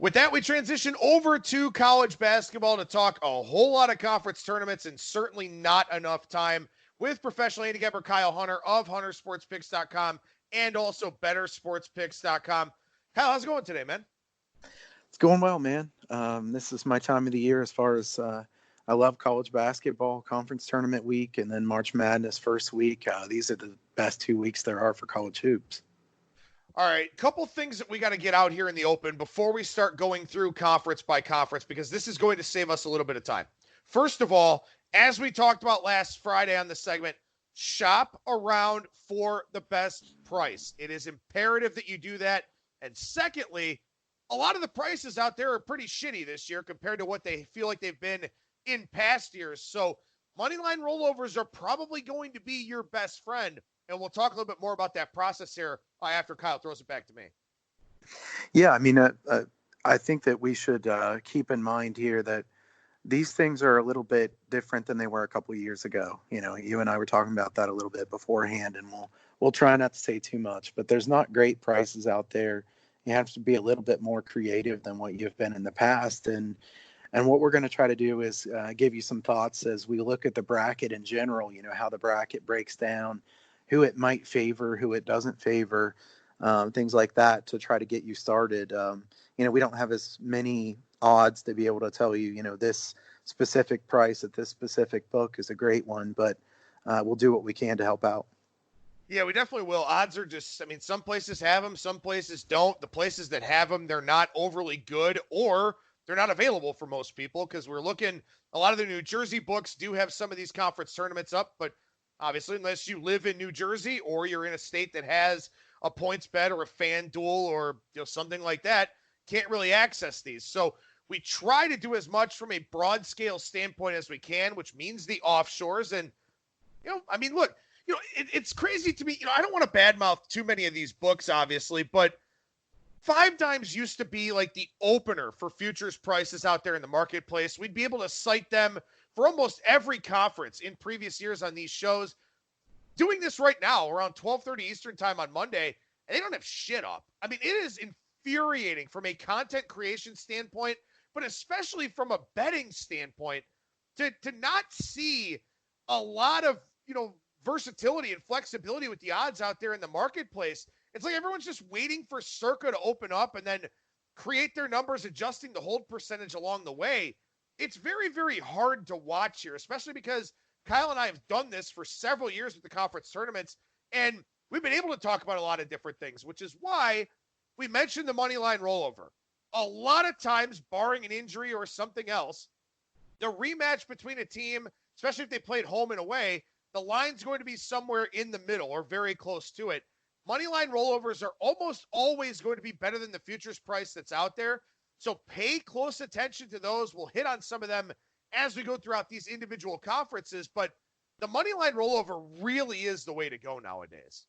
With that, we transition over to college basketball to talk a whole lot of conference tournaments and certainly not enough time with professional handicapper Kyle Hunter of HunterSportsPicks.com and also BetterSportsPicks.com. Kyle, how's it going today, man? It's going well, man. This is my time of the year as far as I love college basketball, conference tournament week, and then March Madness first week. These are the best 2 weeks there are for college hoops. All right, couple things that we got to get out here in the open before we start going through conference by conference, because this is going to save us a little bit of time. First of all, as we talked about last Friday on the segment, shop around for the best price. It is imperative that you do that. And secondly, a lot of the prices out there are pretty shitty this year compared to what they feel like they've been in past years. So moneyline rollovers are probably going to be your best friend. And we'll talk a little bit more about that process here after Kyle throws it back to me. Yeah, I mean, I think that we should keep in mind here that these things are a little bit different than they were a couple of years ago. You know, you and I were talking about that a little bit beforehand, and we'll try not to say too much. But there's not great prices out there. You have to be a little bit more creative than what you've been in the past. And what we're going to try to do is give you some thoughts as we look at the bracket in general, you know, how the bracket breaks down, who it might favor, who it doesn't favor, things like that to try to get you started. You know, we don't have as many odds to be able to tell you, you know, this specific price at this specific book is a great one, but we'll do what we can to help out. Yeah, we definitely will. Odds are just, I mean, some places have them, some places don't. The places that have them, they're not overly good, or they're not available for most people, because we're looking, a lot of the New Jersey books do have some of these conference tournaments up, but obviously, unless you live in New Jersey or you're in a state that has a points bet or a FanDuel or something like that, can't really access these. So we try to do as much from a broad scale standpoint as we can, which means the offshores. And, I mean, look, it's crazy to me. I don't want to badmouth too many of these books, obviously, but Five Dimes used to be like the opener for futures prices out there in the marketplace. We'd be able to cite them for almost every conference in previous years on these shows. Doing this right now around 12:30 Eastern time on Monday, and they don't have shit up. I mean, it is infuriating from a content creation standpoint, but especially from a betting standpoint, to not see a lot of, versatility and flexibility with the odds out there in the marketplace. It's like everyone's just waiting for Circa to open up and then create their numbers, adjusting the hold percentage along the way. It's very, very hard to watch here, especially because Kyle and I have done this for several years with the conference tournaments, and we've been able to talk about a lot of different things, which is why we mentioned the money line rollover. A lot of times, barring an injury or something else, the rematch between a team, especially if they played home and away, the line's going to be somewhere in the middle or very close to it. Moneyline rollovers are almost always going to be better than the futures price that's out there. So pay close attention to those. We'll hit on some of them as we go throughout these individual conferences, but the moneyline rollover really is the way to go nowadays.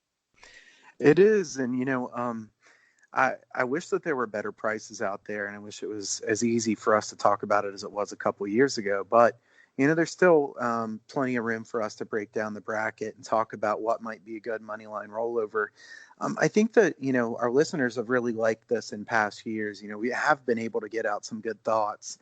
It is. And, I wish that there were better prices out there, and I wish it was as easy for us to talk about it as it was a couple of years ago. But, there's still plenty of room for us to break down the bracket and talk about what might be a good moneyline rollover. I think that, our listeners have really liked this in past years. We have been able to get out some good thoughts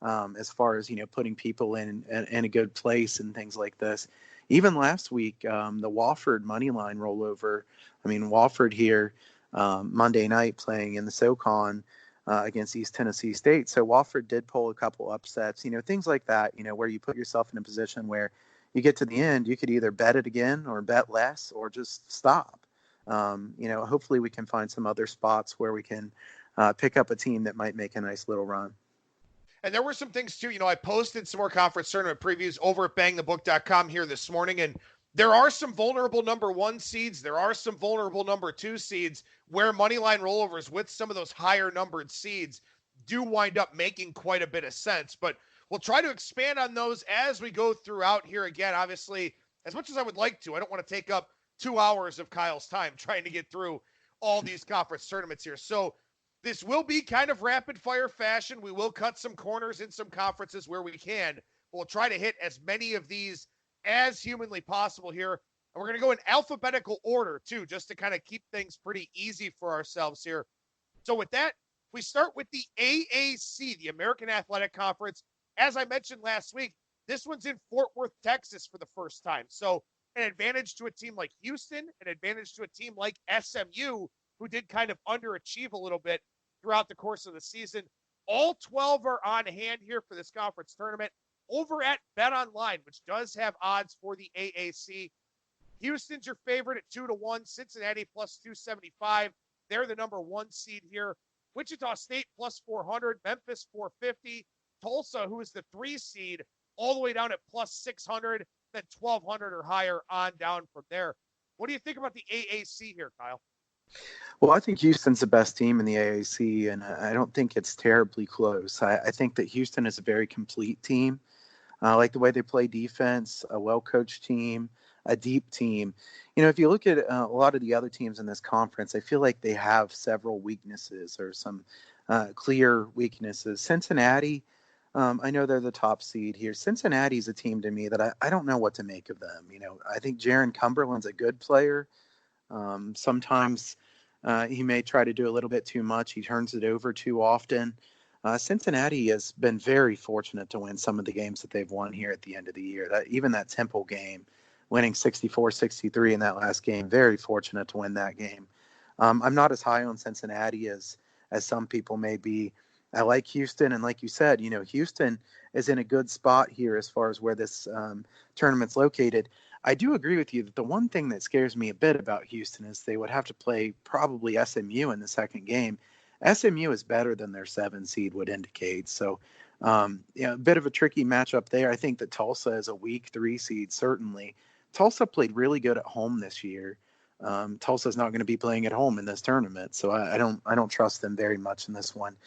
as far as, putting people in a good place and things like this. Even last week, the Wofford moneyline rollover. I mean, Wofford here Monday night playing in the SoCon against East Tennessee State. So Wofford did pull a couple upsets, things like that, where you put yourself in a position where you get to the end, you could either bet it again or bet less or just stop. Hopefully we can find some other spots where we can pick up a team that might make a nice little run. And there were some things too, I posted some more conference tournament previews over at BangTheBook.com here this morning, and there are some vulnerable number one seeds. There are some vulnerable number two seeds where moneyline rollovers with some of those higher numbered seeds do wind up making quite a bit of sense. But we'll try to expand on those as we go throughout here. Again, obviously, as much as I would like to, I don't want to take up 2 hours of Kyle's time trying to get through all these conference tournaments here. So this will be kind of rapid fire fashion. We will cut some corners in some conferences where we can. But we'll try to hit as many of these as humanly possible here. And we're going to go in alphabetical order too, just to kind of keep things pretty easy for ourselves here. So with that, We start with the AAC, the American Athletic Conference. As I mentioned last week, this one's in Fort Worth, Texas for the first time. So an advantage to a team like Houston, an advantage to a team like SMU, who did kind of underachieve a little bit throughout the course of the season. All 12 are on hand here for this conference tournament over at BetOnline, which does have odds for the AAC. Houston's your favorite at 2-1, Cincinnati plus 275. They're the number 1 seed here. Wichita State plus 400, Memphis 450, Tulsa, who is the 3 seed, all the way down at plus 600, then 1,200 or higher on down from there. What do you think about the AAC here, Kyle? Well, I think Houston's the best team in the AAC, and I don't think it's terribly close. I think that Houston is a very complete team. I like the way they play defense, a well-coached team, a deep team. You know, if you look at a lot of the other teams in this conference, I feel like they have several weaknesses or some clear weaknesses. Cincinnati, I know they're the top seed here. Cincinnati's a team to me that I don't know what to make of them. You know, I think Jaron Cumberland's a good player. Sometimes he may try to do a little bit too much. He turns it over too often. Cincinnati has been very fortunate to win some of the games that they've won here at the end of the year. Even that Temple game, winning 64-63 in that last game, very fortunate to win that game. I'm not as high on Cincinnati as some people may be. I like Houston, and like you said, you know, Houston is in a good spot here as far as where this tournament's located. I do agree with you that the one thing that scares me a bit about Houston is they would have to play probably SMU in the second game. SMU is better than their 7 seed would indicate. So, a bit of a tricky matchup there. I think that Tulsa is a weak 3 seed, certainly. Tulsa played really good at home this year. Tulsa's not going to be playing at home in this tournament, so I don't trust them very much in this one.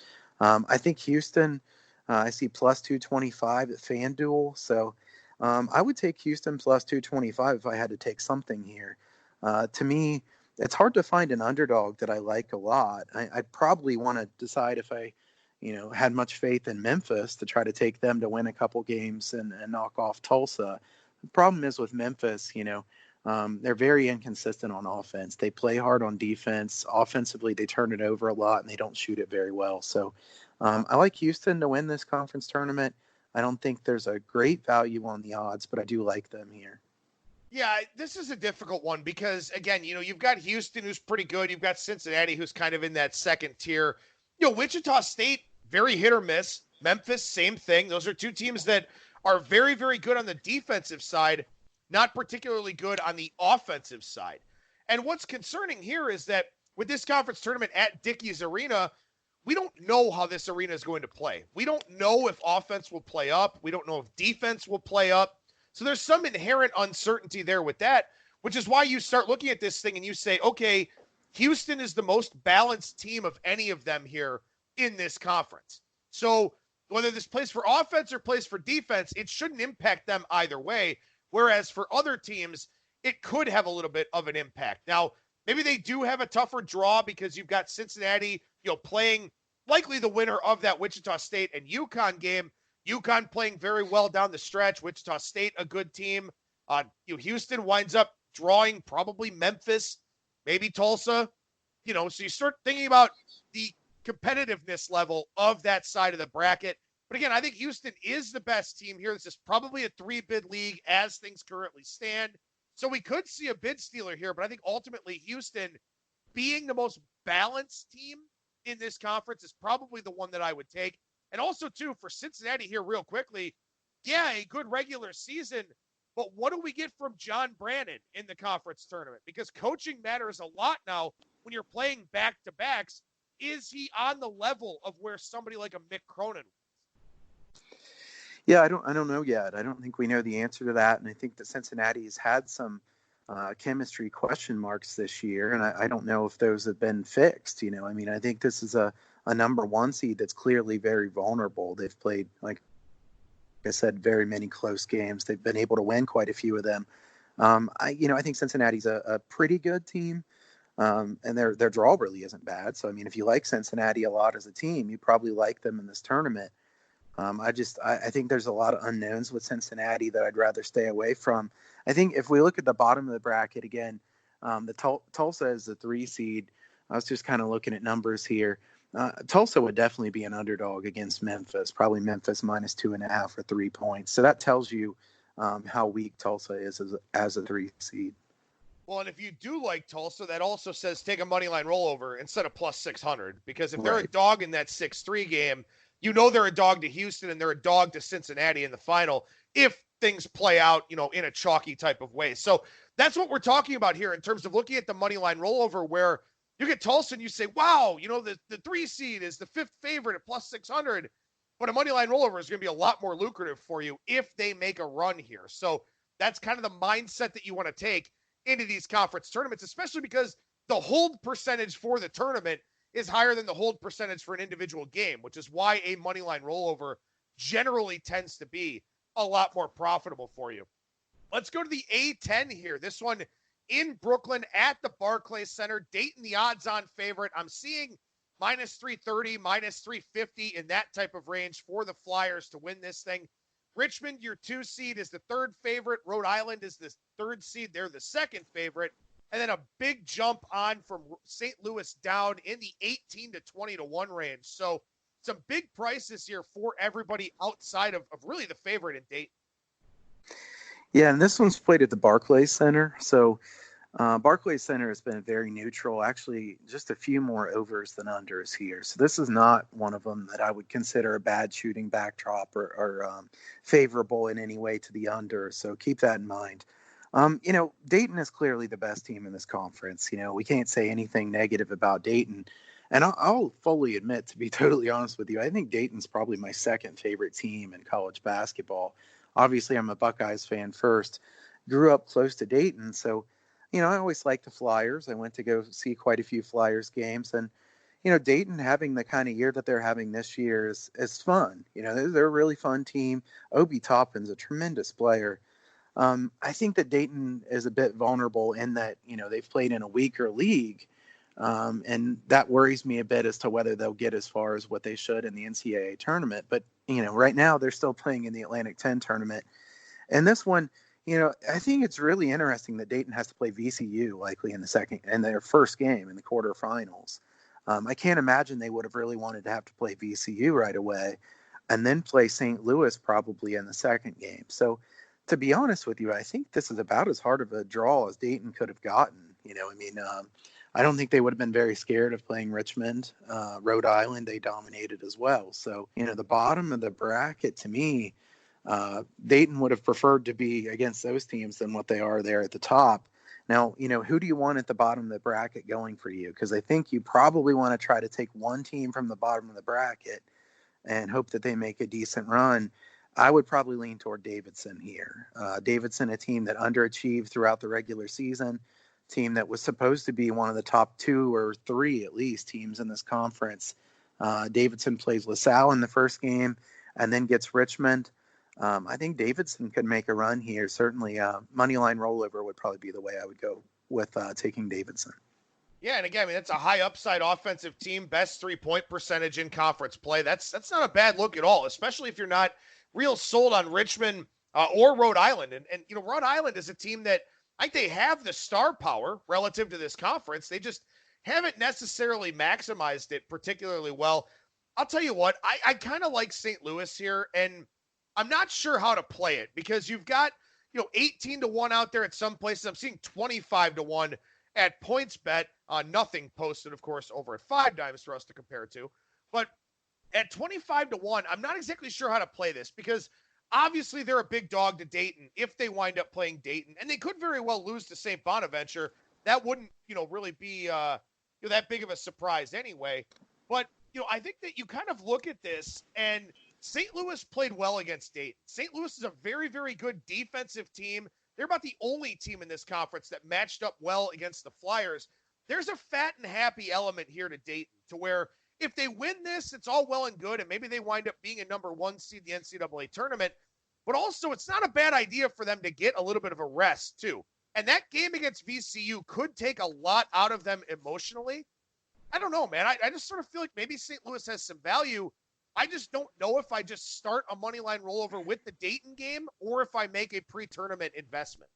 I think Houston, I see plus 225 at FanDuel, so I would take Houston plus 225 if I had to take something here. To me, it's hard to find an underdog that I like a lot. I'd probably want to decide if I, had much faith in Memphis to try to take them to win a couple games and knock off Tulsa. The problem is with Memphis, they're very inconsistent on offense. They play hard on defense. Offensively, they turn it over a lot and they don't shoot it very well. So I like Houston to win this conference tournament. I don't think there's a great value on the odds, but I do like them here. Yeah, this is a difficult one because, again, you've got Houston, who's pretty good. You've got Cincinnati, who's kind of in that second tier. Wichita State, very hit or miss. Memphis, same thing. Those are two teams that are very, very good on the defensive side, not particularly good on the offensive side. And what's concerning here is that with this conference tournament at Dickies Arena, we don't know how this arena is going to play. We don't know if offense will play up. We don't know if defense will play up. So there's some inherent uncertainty there with that, which is why you start looking at this thing and you say, okay, Houston is the most balanced team of any of them here in this conference. So whether this plays for offense or plays for defense, it shouldn't impact them either way. Whereas for other teams, it could have a little bit of an impact. Now, maybe they do have a tougher draw because you've got Cincinnati, playing likely the winner of that Wichita State and UConn game. UConn playing very well down the stretch. Wichita State, a good team. Houston winds up drawing probably Memphis, maybe Tulsa. So you start thinking about the competitiveness level of that side of the bracket. But again, I think Houston is the best team here. This is probably a 3-bid league as things currently stand. So we could see a bid stealer here, but I think ultimately Houston, being the most balanced team in this conference, is probably the one that I would take. And also, too, for Cincinnati here real quickly, yeah, a good regular season, but what do we get from John Brannon in the conference tournament? Because coaching matters a lot now when you're playing back-to-backs. Is he on the level of where somebody like a Mick Cronin was? Yeah, I don't know yet. I don't think we know the answer to that. And I think that Cincinnati has had some chemistry question marks this year, and I don't know if those have been fixed. I think this is a number 1 seed that's clearly very vulnerable. They've played, like I said, very many close games. They've been able to win quite a few of them. I think Cincinnati's a pretty good team, and their draw really isn't bad. So, if you like Cincinnati a lot as a team, you probably like them in this tournament. I think there's a lot of unknowns with Cincinnati that I'd rather stay away from. I think if we look at the bottom of the bracket again, the Tulsa is the 3 seed. I was just kind of looking at numbers here. Tulsa would definitely be an underdog against Memphis, probably Memphis minus 2.5 or 3 points. So that tells you how weak Tulsa is as a 3 seed. Well, and if you do like Tulsa, that also says take a money line rollover instead of plus 600, because if they're a dog in that 6-3 game, you know they're a dog to Houston and they're a dog to Cincinnati in the final if things play out, in a chalky type of way. So that's what we're talking about here in terms of looking at the money line rollover, where you get Tulsa and you say, wow, the 3 seed is the 5th favorite at plus 600, but a money line rollover is going to be a lot more lucrative for you if they make a run here. So that's kind of the mindset that you want to take into these conference tournaments, especially because the hold percentage for the tournament is higher than the hold percentage for an individual game, which is why a money line rollover generally tends to be a lot more profitable for you. Let's go to the A10 here. This one in Brooklyn at the Barclays Center. Dayton, the odds-on favorite. I'm seeing minus 330, minus 350 in that type of range for the Flyers to win this thing. Richmond, your 2 seed, is the 3rd favorite. Rhode Island is the 3rd seed. They're the 2nd favorite. And then a big jump on from St. Louis down in the 18 to 20 to 1 range. So some big prices here for everybody outside of really the favorite in Dayton. Yeah, and this one's played at the Barclays Center. So Barclays Center has been very neutral, actually just a few more overs than unders here. So this is not one of them that I would consider a bad shooting backdrop or favorable in any way to the under. So keep that in mind. Dayton is clearly the best team in this conference. We can't say anything negative about Dayton. And I'll fully admit, to be totally honest with you, I think Dayton's probably my 2nd favorite team in college basketball. Obviously, I'm a Buckeyes fan first. Grew up close to Dayton, so I always liked the Flyers. I went to go see quite a few Flyers games. And, Dayton having the kind of year that they're having this year is fun. They're a really fun team. Obi Toppin's a tremendous player. I think that Dayton is a bit vulnerable in that, they've played in a weaker league. And that worries me a bit as to whether they'll get as far as what they should in the NCAA tournament. But, right now they're still playing in the Atlantic 10 tournament. And this one, I think it's really interesting that Dayton has to play VCU likely in their first game in the quarterfinals. I can't imagine they would have really wanted to have to play VCU right away and then play St. Louis probably in the second game. So to be honest with you, I think this is about as hard of a draw as Dayton could have gotten. I don't think they would have been very scared of playing Richmond. Rhode Island, they dominated as well. So, the bottom of the bracket, to me, Dayton would have preferred to be against those teams than what they are there at the top. Now, who do you want at the bottom of the bracket going for you? Because I think you probably want to try to take one team from the bottom of the bracket and hope that they make a decent run. I would probably lean toward Davidson here. Davidson, a team that underachieved throughout the regular season, team that was supposed to be one of the top 2 or 3 at least teams in this conference. Davidson plays LaSalle in the first game and then gets Richmond. I think Davidson could make a run here. Certainly, money line rollover would probably be the way I would go with taking Davidson. Yeah, and again, that's a high upside offensive team, best 3-point percentage in conference play. That's not a bad look at all, especially if you're not real sold on Richmond or Rhode Island. And Rhode Island is a team that I think they have the star power relative to this conference. They just haven't necessarily maximized it particularly well. I'll tell you what, I kind of like St. Louis here, and I'm not sure how to play it because you've got, 18 to 1 out there at some places. I'm seeing 25 to 1 at PointsBet. Nothing posted, of course, over at 5 Dimes for us to compare to. But at 25 to 1, I'm not exactly sure how to play this because obviously they're a big dog to Dayton if they wind up playing Dayton, and they could very well lose to St. Bonaventure. That wouldn't, really be that big of a surprise anyway. But, I think that you kind of look at this, and St. Louis played well against Dayton. St. Louis is a very, very good defensive team. They're about the only team in this conference that matched up well against the Flyers. There's a fat and happy element here to Dayton to where if they win this, it's all well and good, and maybe they wind up being a number 1 seed in the NCAA tournament. But also, it's not a bad idea for them to get a little bit of a rest, too. And that game against VCU could take a lot out of them emotionally. I don't know, man. I just sort of feel like maybe St. Louis has some value. I just don't know if I just start a money line rollover with the Dayton game or if I make a pre-tournament investment.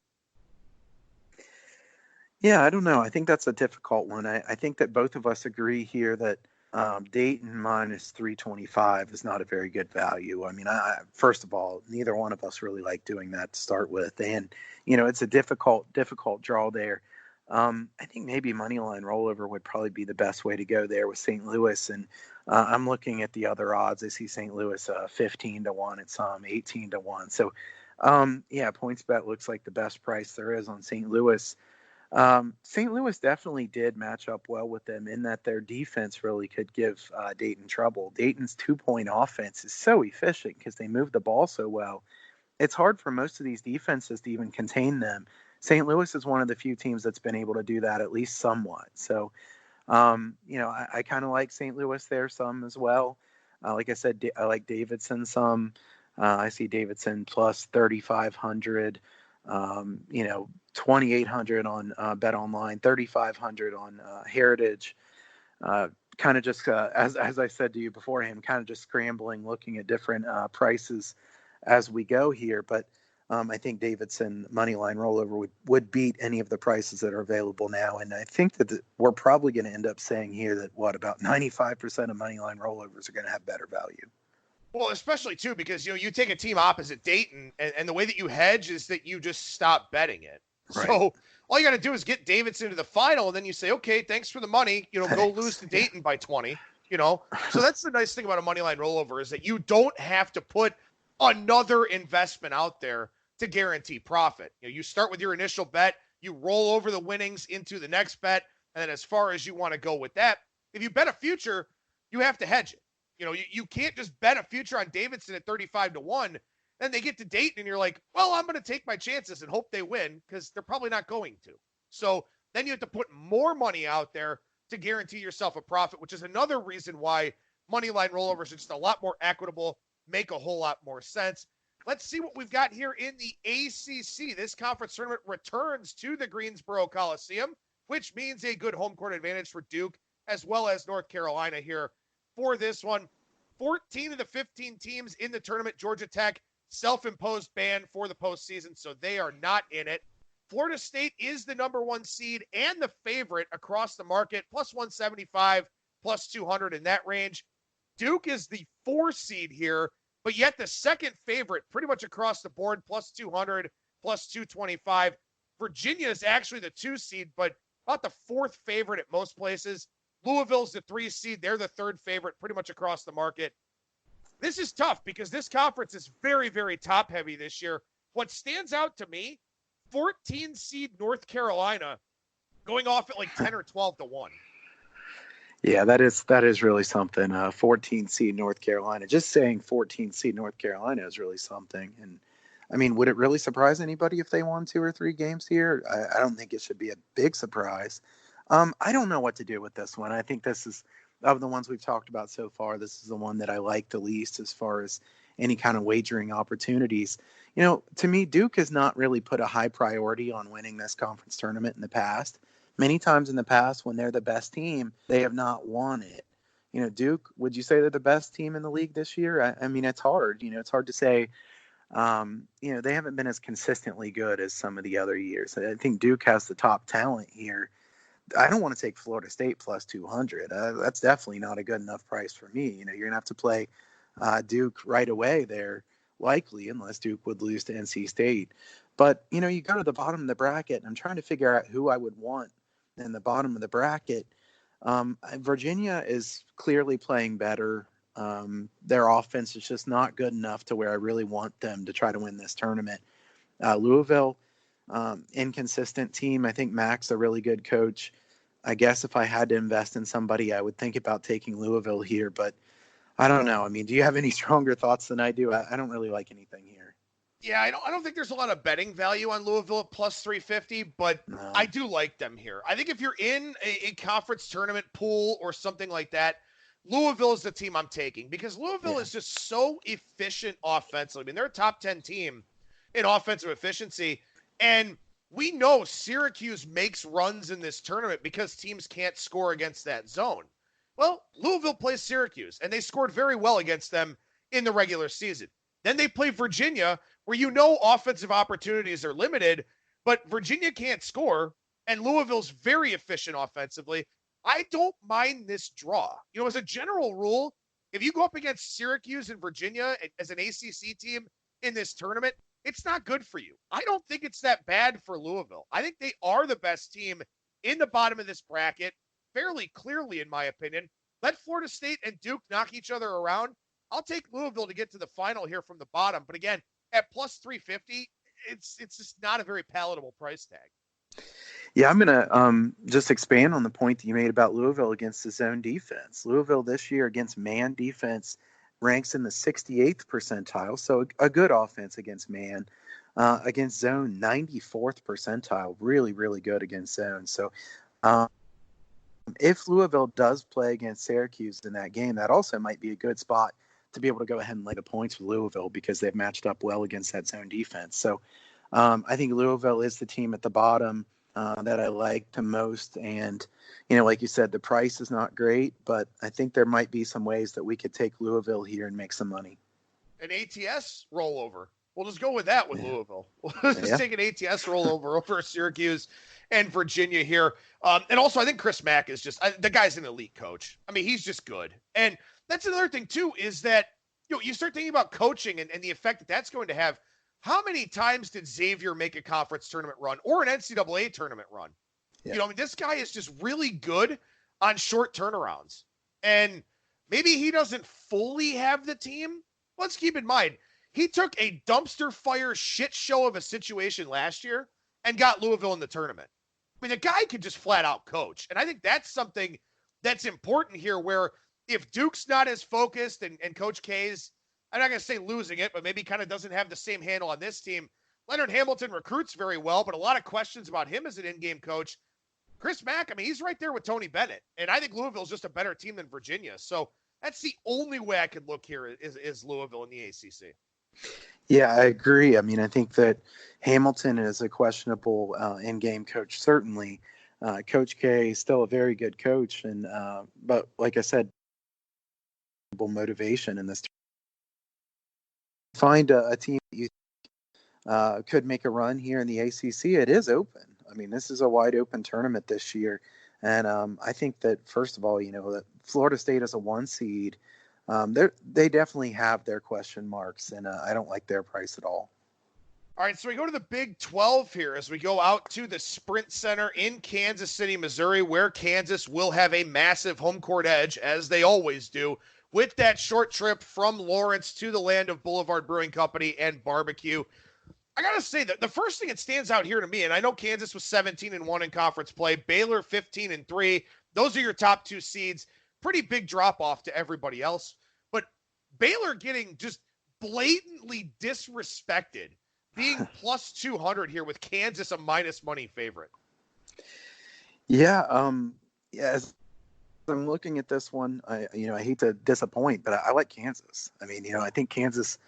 Yeah, I don't know. I think that's a difficult one. I think that both of us agree here that Dayton minus 325 is not a very good value. I mean, first of all, neither one of us really like doing that to start with. And, it's a difficult draw there. I think maybe moneyline rollover would probably be the best way to go there with St. Louis. And I'm looking at the other odds. I see St. Louis 15-1 at some, 18-1. So, PointsBet looks like the best price there is on St. Louis. St. Louis definitely did match up well with them in that their defense really could give Dayton trouble. Dayton's 2-point offense is so efficient because they move the ball so well. It's hard for most of these defenses to even contain them. St. Louis is one of the few teams that's been able to do that at least somewhat. So, I kind of like St. Louis there some as well. Like I said, I like Davidson some. I see Davidson plus 3,500. 2,800 on Bet Online, 3,500 on Heritage. Kind of just as I said to you beforehand, kind of just scrambling, looking at different prices as we go here. But I think Davidson moneyline rollover would beat any of the prices that are available now. And I think that we're probably going to end up saying here that about 95% of moneyline rollovers are going to have better value. Well, especially too, because, you take a team opposite Dayton and the way that you hedge is that you just stop betting it. Right. So all you got to do is get Davidson to the final. And then you say, okay, thanks for the money, go lose to Dayton by 20, So that's the nice thing about a moneyline rollover is that you don't have to put another investment out there to guarantee profit. You start with your initial bet, you roll over the winnings into the next bet. And then as far as you want to go with that, if you bet a future, you have to hedge it. You can't just bet a future on Davidson at 35-1. Then they get to Dayton and you're like, well, I'm going to take my chances and hope they win because they're probably not going to. So then you have to put more money out there to guarantee yourself a profit, which is another reason why moneyline rollovers are just a lot more equitable, make a whole lot more sense. Let's see what we've got here in the ACC. This conference tournament returns to the Greensboro Coliseum, which means a good home court advantage for Duke as well as North Carolina here. For this one, 14 of the 15 teams in the tournament, Georgia Tech, self-imposed ban for the postseason, so they are not in it. Florida State is the number one seed and the favorite across the market, plus 175, plus 200 in that range. Duke is the 4 seed here, but yet the second favorite pretty much across the board, plus 200, plus 225. Virginia is actually the 2 seed, but about the 4th favorite at most places. Louisville's the 3 seed. They're the 3rd favorite pretty much across the market. This is tough because this conference is very, very top heavy this year. What stands out to me, 14 seed North Carolina going off at like 10 or 12-1. Yeah, that is really something. 14 seed North Carolina. Just saying 14 seed North Carolina is really something. And I mean, would it really surprise anybody if they won 2 or 3 games here? I don't think it should be a big surprise. I don't know what to do with this one. I think this is, of the ones we've talked about so far, this is the one that I like the least as far as any kind of wagering opportunities. To me, Duke has not really put a high priority on winning this conference tournament in the past. Many times in the past, when they're the best team, they have not won it. Duke, would you say they're the best team in the league this year? I mean, it's hard. It's hard to say. They haven't been as consistently good as some of the other years. I think Duke has the top talent here. I don't want to take Florida State plus 200. That's definitely not a good enough price for me. You're going to have to play Duke right away there, likely, unless Duke would lose to NC State. But, you go to the bottom of the bracket, and I'm trying to figure out who I would want in the bottom of the bracket. Virginia is clearly playing better. Their offense is just not good enough to where I really want them to try to win this tournament. Louisville, inconsistent team. I think MAAC's a really good coach. I guess if I had to invest in somebody, I would think about taking Louisville here, but I don't know. I mean, do you have any stronger thoughts than I do? I don't really like anything here. Yeah, I don't think there's a lot of betting value on Louisville at plus 350, but no. I do like them here. I think if you're in a conference tournament pool or something like that, Louisville is the team I'm taking because Louisville is just so efficient offensively. I mean, they're a top 10 team in offensive efficiency, and we know Syracuse makes runs in this tournament because teams can't score against that zone. Well, Louisville plays Syracuse, and they scored very well against them in the regular season. Then they play Virginia, where offensive opportunities are limited, but Virginia can't score, and Louisville's very efficient offensively. I don't mind this draw. You know, as a general rule, if you go up against Syracuse and Virginia as an ACC team in this tournament, it's not good for you. I don't think it's that bad for Louisville. I think they are the best team in the bottom of this bracket, fairly clearly, in my opinion. Let Florida State and Duke knock each other around. I'll take Louisville to get to the final here from the bottom. But again, at plus 350, it's just not a very palatable price tag. Yeah, I'm going to just expand on the point that you made about Louisville against the zone defense. Louisville this year against man defense ranks in the 68th percentile, so a good offense against man. Against zone, 94th percentile, really, really good against zone. So if Louisville does play against Syracuse in that game, that also might be a good spot to be able to go ahead and lay the points with Louisville because they've matched up well against that zone defense. So I think Louisville is the team at the bottom that I like the most. And, you know, like you said, the price is not great, but I think there might be some ways that we could take Louisville here and make some money. An ATS rollover. We'll just go with that with Louisville. We'll just take an ATS rollover over Syracuse and Virginia here. And also, I think Chris MAAC is just the guy's an elite coach. I mean, he's just good. And that's another thing, too, is that you start thinking about coaching and the effect that that's going to have. How many times did Xavier make a conference tournament run or an NCAA tournament run? Yeah. You know, I mean, this guy is just really good on short turnarounds. And maybe he doesn't fully have the team. Let's keep in mind, he took a dumpster fire shit show of a situation last year and got Louisville in the tournament. I mean, the guy could just flat out coach. And I think that's something that's important here where if Duke's not as focused and Coach K's, I'm not going to say losing it, but maybe kind of doesn't have the same handle on this team. Leonard Hamilton recruits very well, but a lot of questions about him as an in-game coach. Chris MAAC, I mean, he's right there with Tony Bennett. And I think Louisville's just a better team than Virginia. So that's the only way I could look here is Louisville in the ACC. Yeah, I agree. I mean, I think that Hamilton is a questionable in-game coach, certainly. Coach K is still a very good coach. And but like I said, motivation in this. Find a team that you could make a run here in the ACC. It is open. I mean, this is a wide open tournament this year. And I think that, first of all, you know, that Florida State is a 1 seed. They definitely have their question marks, and I don't like their price at all. All right, so we go to the Big 12 here as we go out to the Sprint Center in Kansas City, Missouri, where Kansas will have a massive home court edge, as they always do, with that short trip from Lawrence to the land of Boulevard Brewing Company and barbecue. I got to say that the first thing that stands out here to me, and I know Kansas was 17-1 in conference play, Baylor 15-3. Those are your top 2 seeds. Pretty big drop off to everybody else. But Baylor getting just blatantly disrespected, being plus 200 here with Kansas a minus money favorite. Yeah. As I'm looking at this one, I hate to disappoint, but I like Kansas. I mean, I think Kansas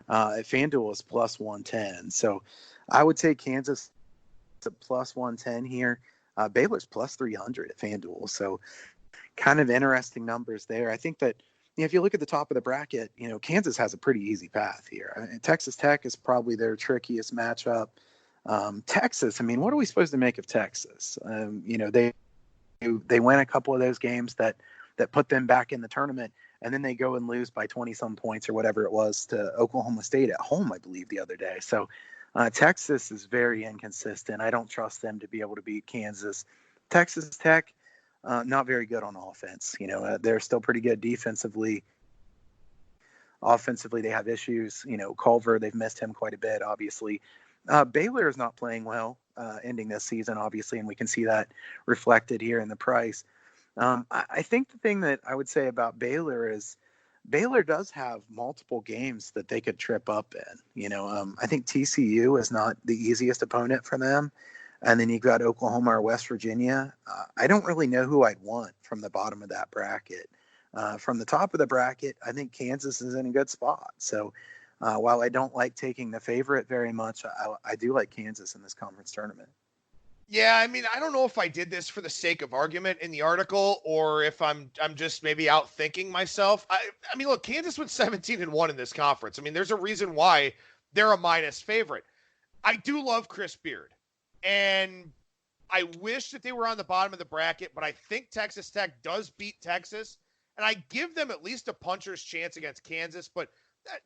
at FanDuel is plus 110. So I would take Kansas to plus 110 here. Baylor's plus 300 at FanDuel. So kind of interesting numbers there. I think that if you look at the top of the bracket, Kansas has a pretty easy path here. Texas Tech is probably their trickiest matchup. Texas, I mean, what are we supposed to make of Texas? They win a couple of those games that put them back in the tournament, and then they go and lose by 20-some points or whatever it was to Oklahoma State at home, I believe, the other day. So Texas is very inconsistent. I don't trust them to be able to beat Kansas. Texas Tech, not very good on offense. They're still pretty good defensively. Offensively, they have issues. Culver, they've missed him quite a bit, obviously. Baylor is not playing well ending this season, obviously, and we can see that reflected here in the price. I think the thing that I would say about Baylor is Baylor does have multiple games that they could trip up in. I think TCU is not the easiest opponent for them. And then you've got Oklahoma or West Virginia. I don't really know who I'd want from the bottom of that bracket. From the top of the bracket, I think Kansas is in a good spot. So while I don't like taking the favorite very much, I do like Kansas in this conference tournament. Yeah, I mean, I don't know if I did this for the sake of argument in the article or if I'm just maybe out thinking myself. I mean, look, Kansas went 17-1 in this conference. I mean, there's a reason why they're a minus favorite. I do love Chris Beard. And I wish that they were on the bottom of the bracket, but I think Texas Tech does beat Texas, and I give them at least a puncher's chance against Kansas, but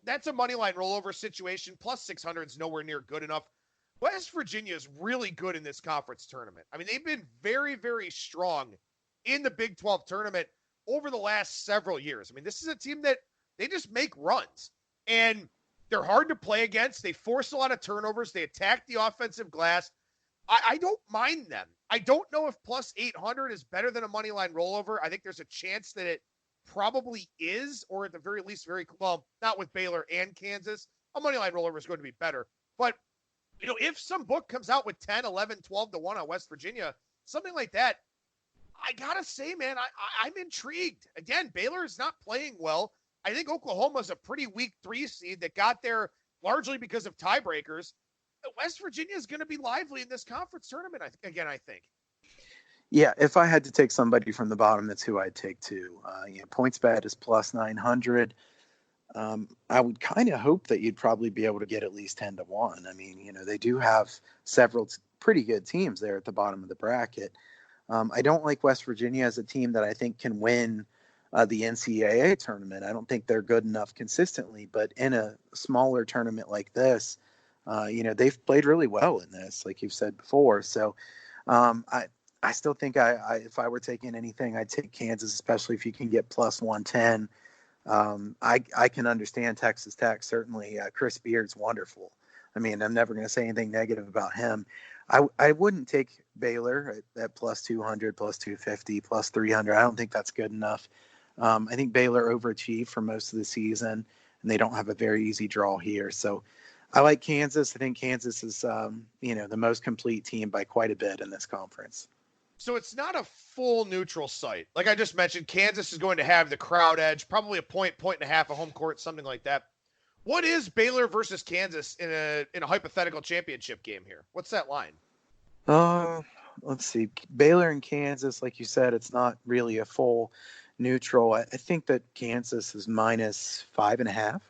that's a money line rollover situation. Plus 600 is nowhere near good enough. West Virginia is really good in this conference tournament. I mean, they've been very, very strong in the Big 12 tournament over the last several years. I mean, this is a team that they just make runs, and they're hard to play against. They force a lot of turnovers. They attack the offensive glass. I don't mind them. I don't know if plus 800 is better than a money line rollover. I think there's a chance that it probably is, or at the very least, well, not with Baylor and Kansas. A money line rollover is going to be better. But, if some book comes out with 10, 11, 12 to 1 on West Virginia, something like that, I got to say, man, I'm intrigued. Again, Baylor is not playing well. I think Oklahoma's a pretty weak 3 seed that got there largely because of tiebreakers. West Virginia is going to be lively in this conference tournament, I think. Yeah, if I had to take somebody from the bottom, that's who I'd take too. PointsBet is plus 900. I would kind of hope that you'd probably be able to get at least 10 to 1. I mean, they do have several pretty good teams there at the bottom of the bracket. I don't like West Virginia as a team that I think can win the NCAA tournament. I don't think they're good enough consistently, but in a smaller tournament like this, they've played really well in this, like you've said before. So I still think if I were taking anything, I'd take Kansas, especially if you can get plus 110. I can understand Texas Tech. Certainly, Chris Beard's wonderful. I mean, I'm never going to say anything negative about him. I wouldn't take Baylor at plus 200, plus 250, plus 300. I don't think that's good enough. I think Baylor overachieved for most of the season, and they don't have a very easy draw here. So I like Kansas. I think Kansas is, the most complete team by quite a bit in this conference. So it's not a full neutral site. Like I just mentioned, Kansas is going to have the crowd edge, probably a point and a half, a home court, something like that. What is Baylor versus Kansas in a hypothetical championship game here? What's that line? Let's see. Baylor and Kansas, like you said, it's not really a full neutral. I think that Kansas is minus 5.5.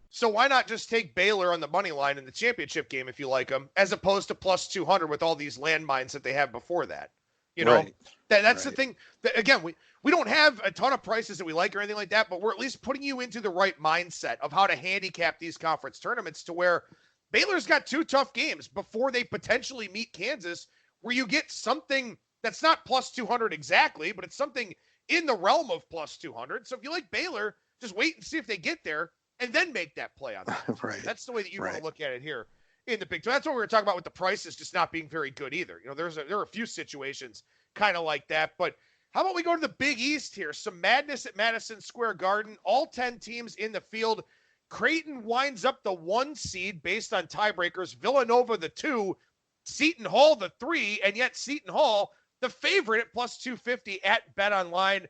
So why not just take Baylor on the money line in the championship game if you like them, as opposed to plus 200 with all these landmines that they have before that? Right. That's right. The thing. That, again, we don't have a ton of prices that we like or anything like that, but we're at least putting you into the right mindset of how to handicap these conference tournaments to where Baylor's got 2 tough games before they potentially meet Kansas, where you get something that's not plus 200 exactly, but it's something in the realm of plus 200. So if you like Baylor, just wait and see if they get there, and then make that play on that. Right. That's the way that you want to look at it here in the Big 12. That's what we were talking about with the prices just not being very good either. There are a few situations kind of like that. But how about we go to the Big East here? Some madness at Madison Square Garden. All 10 teams in the field. Creighton winds up the 1 seed based on tiebreakers. Villanova the 2. Seton Hall the 3. And yet Seton Hall, the favorite at plus 250 at BetOnline.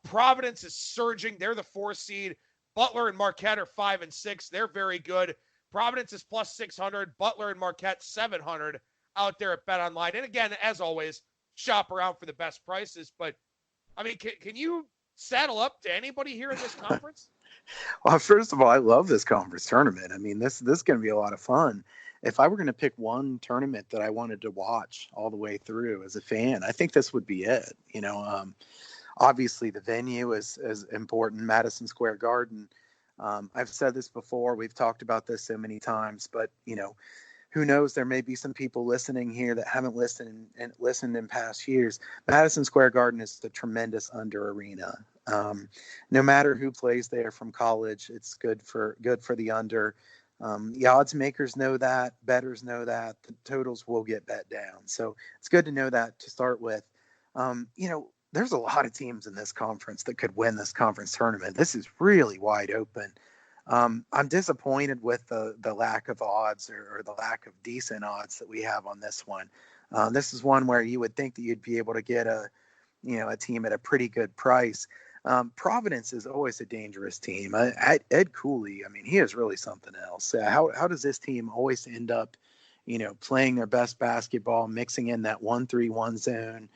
Providence is surging. They're the 4 seed. Butler and Marquette are 5 and 6. They're very good. Providence is plus 600. Butler and Marquette 700 out there at BetOnline. And again, as always, shop around for the best prices. But I mean, can you saddle up to anybody here in this conference? Well, first of all, I love this conference tournament. I mean, this is going to be a lot of fun. If I were going to pick one tournament that I wanted to watch all the way through as a fan, I think this would be it. Obviously, the venue is important, Madison Square Garden. I've said this before. We've talked about this so many times, but, who knows? There may be some people listening here that haven't listened in past years. Madison Square Garden is a tremendous under arena. No matter who plays there from college, it's good for the under. The odds makers know that. Bettors know that. The totals will get bet down. So it's good to know that to start with. There's a lot of teams in this conference that could win this conference tournament. This is really wide open. I'm disappointed with the lack of odds or the lack of decent odds that we have on this one. This is one where you would think that you'd be able to get a team at a pretty good price. Providence is always a dangerous team. Ed Cooley, I mean, he is really something else. How does this team always end up, playing their best basketball, mixing in that 1-3-1 zone?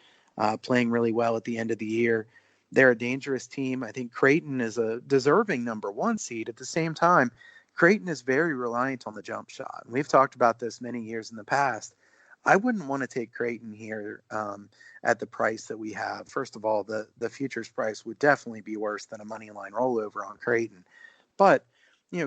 Playing really well at the end of the year. They're a dangerous team. I think Creighton is a deserving number 1 seed. At the same time, Creighton is very reliant on the jump shot. We've talked about this many years in the past. I wouldn't want to take Creighton here at the price that we have. First of all, the futures price would definitely be worse than a money line rollover on Creighton. But,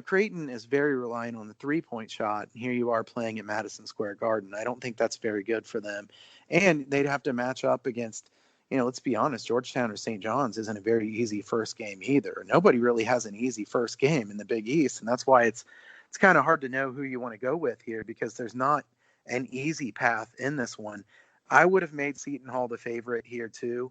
Creighton is very reliant on the 3-point shot. Here you are playing at Madison Square Garden. I don't think that's very good for them. And they'd have to match up against, let's be honest, Georgetown or St. John's isn't a very easy first game either. Nobody really has an easy first game in the Big East. And that's why it's kind of hard to know who you want to go with here, because there's not an easy path in this one. I would have made Seton Hall the favorite here too.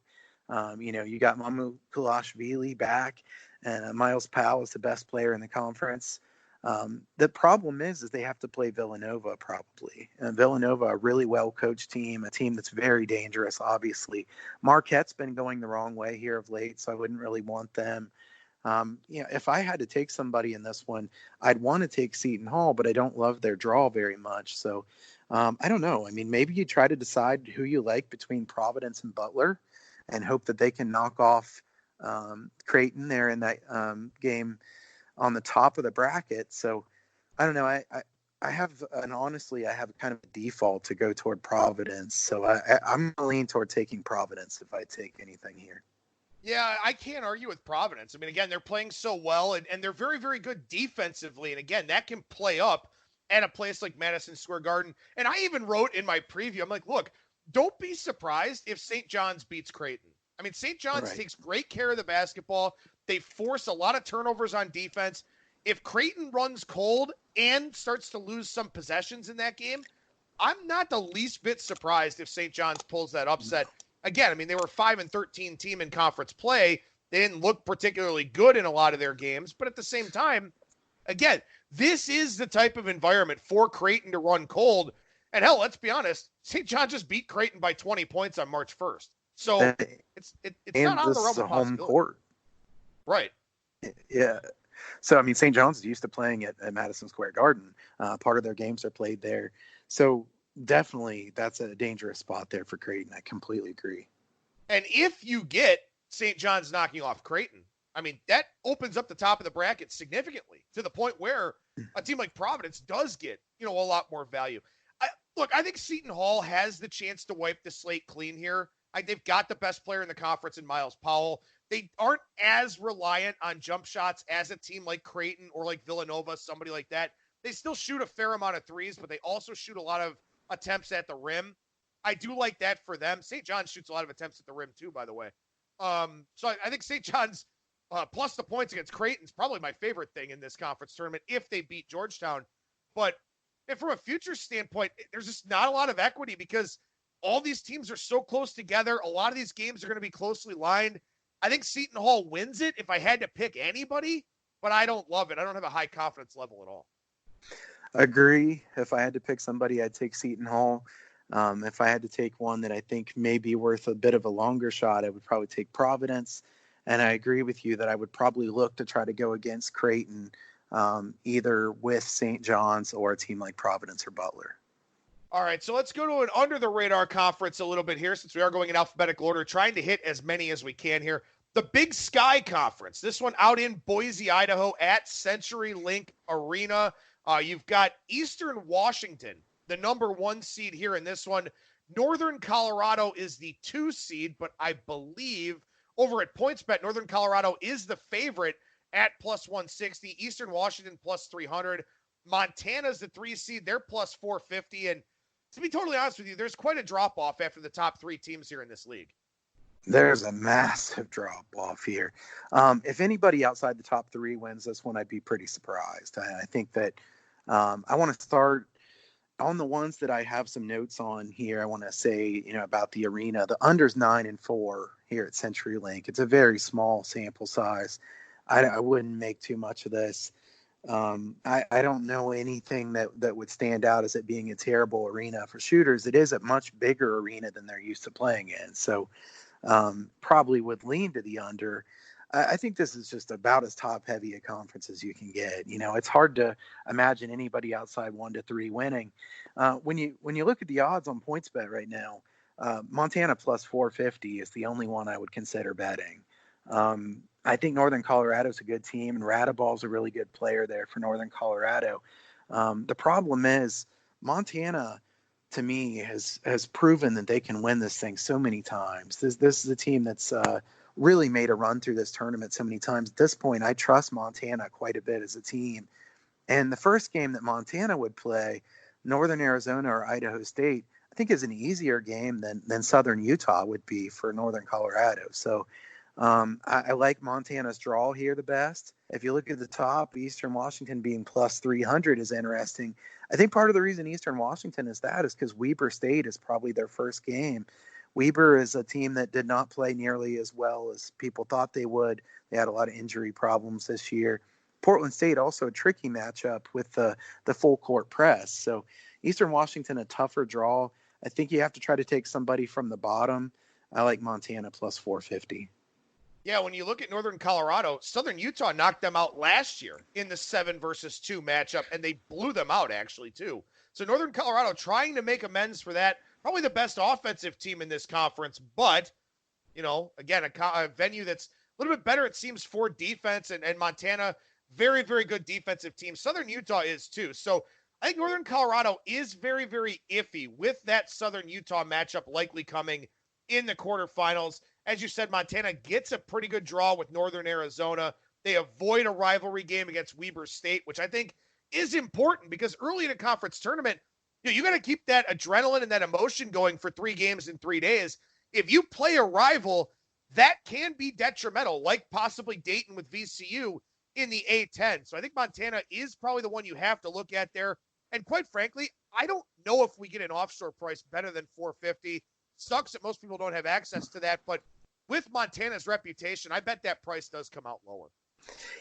You got Mamu Kulashvili back, and Miles Powell is the best player in the conference. The problem is they have to play Villanova probably. And Villanova, a really well-coached team, a team that's very dangerous, obviously. Marquette's been going the wrong way here of late, so I wouldn't really want them. If I had to take somebody in this one, I'd want to take Seton Hall, but I don't love their draw very much. So I don't know. I mean, maybe you try to decide who you like between Providence and Butler and hope that they can knock off Creighton there in that game on the top of the bracket. So I don't know. I have kind of a default to go toward Providence. So I'm going to lean toward taking Providence if I take anything here. Yeah, I can't argue with Providence. I mean, again, they're playing so well, and they're very, very good defensively. And again, that can play up at a place like Madison Square Garden. And I even wrote in my preview, I'm like, look, don't be surprised if St. John's beats Creighton. I mean, St. John's takes great care of the basketball. They force a lot of turnovers on defense. If Creighton runs cold and starts to lose some possessions in that game, I'm not the least bit surprised if St. John's pulls that upset. Again, I mean, they were 5-13 team in conference play. They didn't look particularly good in a lot of their games, but at the same time, again, this is the type of environment for Creighton to run cold. And hell, let's be honest, St. John just beat Creighton by 20 points on March 1st. So it's not on the realm of home court. Right. Yeah. So, I mean, St. John's is used to playing at Madison Square Garden. Part of their games are played there. So definitely that's a dangerous spot there for Creighton. I completely agree. And if you get St. John's knocking off Creighton, I mean, that opens up the top of the bracket significantly to the point where a team like Providence does get, a lot more value. I think Seton Hall has the chance to wipe the slate clean here. They've got the best player in the conference in Miles Powell. They aren't as reliant on jump shots as a team like Creighton or like Villanova, somebody like that. They still shoot a fair amount of threes, but they also shoot a lot of attempts at the rim. I do like that for them. St. John's shoots a lot of attempts at the rim too, by the way. So I think St. John's plus the points against Creighton is probably my favorite thing in this conference tournament if they beat Georgetown. But from a future standpoint, there's just not a lot of equity because all these teams are so close together. A lot of these games are going to be closely lined. I think Seton Hall wins it if I had to pick anybody, but I don't love it. I don't have a high confidence level at all. Agree. If I had to pick somebody, I'd take Seton Hall. If I had to take one that I think may be worth a bit of a longer shot, I would probably take Providence. And I agree with you that I would probably look to try to go against Creighton, either with St. John's or a team like Providence or Butler. All right, so let's go to an under-the-radar conference a little bit here since we are going in alphabetical order, trying to hit as many as we can here. The Big Sky Conference, this one out in Boise, Idaho at CenturyLink Arena. You've got Eastern Washington, the number 1 seed here in this one. Northern Colorado is the 2 seed, but I believe over at PointsBet, Northern Colorado is the favorite at plus 160. Eastern Washington plus 300. Montana's the 3 seed. They're plus 450. And to be totally honest with you, there's quite a drop-off after the top 3 teams here in this league. There's a massive drop-off here. If anybody outside the top 3 wins this one, I'd be pretty surprised. I think that I want to start on the ones that I have some notes on here. I want to say, about the arena. The under's 9-4 here at CenturyLink. It's a very small sample size. I wouldn't make too much of this. I don't know anything that would stand out as it being a terrible arena for shooters. It is a much bigger arena than they're used to playing in. So probably would lean to the under. I think this is just about as top-heavy a conference as you can get. It's hard to imagine anybody outside 1-3 winning. When you look at the odds on PointsBet right now, Montana plus 450 is the only one I would consider betting. I think Northern Colorado's a good team, and Radaball's a really good player there for Northern Colorado. The problem is Montana, to me, has proven that they can win this thing so many times. This is a team that's really made a run through this tournament so many times. At this point, I trust Montana quite a bit as a team. And the first game that Montana would play, Northern Arizona or Idaho State, I think is an easier game than Southern Utah would be for Northern Colorado. So I like Montana's draw here the best. If you look at the top, Eastern Washington being plus 300 is interesting. I think part of the reason Eastern Washington is because Weber State is probably their first game. Weber is a team that did not play nearly as well as people thought they would. They had a lot of injury problems this year. Portland State also a tricky matchup with the full court press. So Eastern Washington, a tougher draw. I think you have to try to take somebody from the bottom. I like Montana plus 450. Yeah, when you look at Northern Colorado, Southern Utah knocked them out last year in the 7 versus 2 matchup, and they blew them out, actually, too. So Northern Colorado trying to make amends for that. Probably the best offensive team in this conference, but, again, a venue that's a little bit better, it seems, for defense, and Montana, very, very good defensive team. Southern Utah is, too. So I think Northern Colorado is very, very iffy with that Southern Utah matchup likely coming in the quarterfinals. As you said, Montana gets a pretty good draw with Northern Arizona. They avoid a rivalry game against Weber State, which I think is important because early in a conference tournament, you got to keep that adrenaline and that emotion going for 3 games in 3 days. If you play a rival, that can be detrimental, like possibly Dayton with VCU in the A-10. So I think Montana is probably the one you have to look at there. And quite frankly, I don't know if we get an offshore price better than $450. Sucks that most people don't have access to that, but with Montana's reputation, I bet that price does come out lower.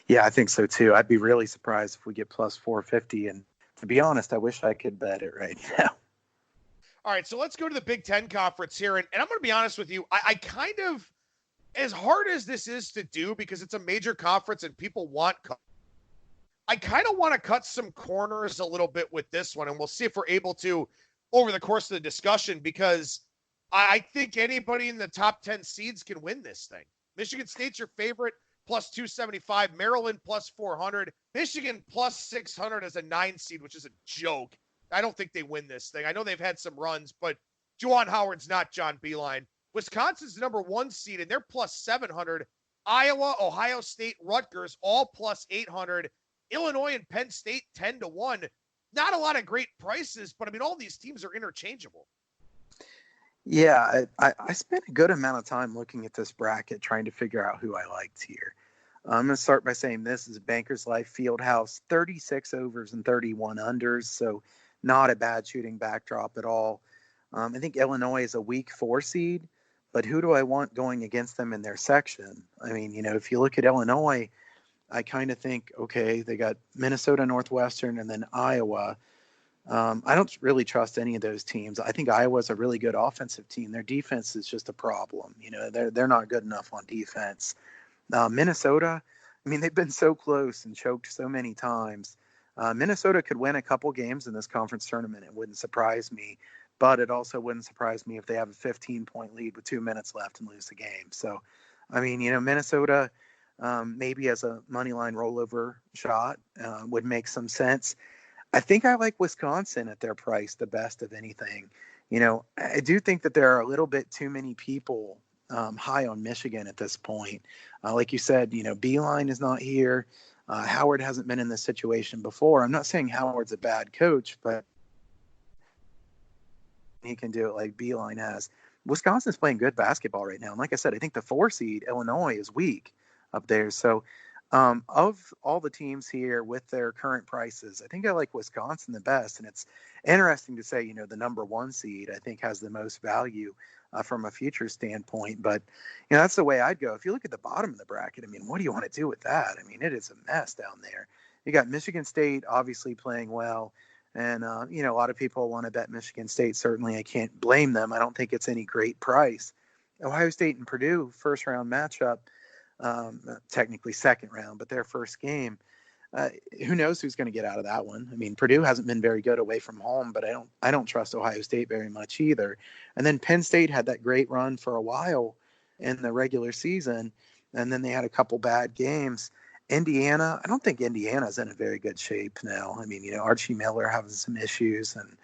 Yeah, I think so too. I'd be really surprised if we get plus 450. And to be honest, I wish I could bet it right now. All right, so let's go to the Big Ten Conference here. And I'm going to be honest with you, I kind of, as hard as this is to do because it's a major conference and people want, I kind of want to cut some corners a little bit with this one. And we'll see if we're able to over the course of the discussion because I think anybody in the top 10 seeds can win this thing. Michigan State's your favorite, plus 275. Maryland, plus 400. Michigan, plus 600 as a 9 seed, which is a joke. I don't think they win this thing. I know they've had some runs, but Juwan Howard's not John Beilein. Wisconsin's the number 1 seed, and they're plus 700. Iowa, Ohio State, Rutgers, all plus 800. Illinois and Penn State, 10-1. Not a lot of great prices, but, all these teams are interchangeable. Yeah, I spent a good amount of time looking at this bracket, trying to figure out who I liked here. I'm going to start by saying this is Bankers Life Fieldhouse, 36 overs and 31 unders, so not a bad shooting backdrop at all. I think Illinois is a weak 4 seed, but who do I want going against them in their section? If you look at Illinois, I kind of think, okay, they got Minnesota Northwestern and then Iowa. I don't really trust any of those teams. I think Iowa's a really good offensive team. Their defense is just a problem. They're not good enough on defense. Minnesota, they've been so close and choked so many times. Minnesota could win a couple games in this conference tournament. It wouldn't surprise me, but it also wouldn't surprise me if they have a 15-point lead with 2 minutes left and lose the game. So, Minnesota maybe as a money line rollover shot would make some sense. I think I like Wisconsin at their price the best of anything. I do think that there are a little bit too many people high on Michigan at this point. Like you said, Beilein is not here. Howard hasn't been in this situation before. I'm not saying Howard's a bad coach, but he can do it like Beilein has. Wisconsin's playing good basketball right now. And like I said, I think the 4 seed, Illinois, is weak up there. So of all the teams here with their current prices, I think I like Wisconsin the best. And it's interesting to say, the number 1 seed, I think, has the most value from a future standpoint. But, that's the way I'd go. If you look at the bottom of the bracket, what do you want to do with that? It is a mess down there. You got Michigan State obviously playing well. And, a lot of people want to bet Michigan State. Certainly, I can't blame them. I don't think it's any great price. Ohio State and Purdue, first round matchup. Technically second round, but their first game. Who knows who's going to get out of that one? Purdue hasn't been very good away from home, but I don't trust Ohio State very much either. And then Penn State had that great run for a while in the regular season, and then they had a couple bad games. Indiana, I don't think Indiana's in a very good shape now. Archie Miller having some issues, and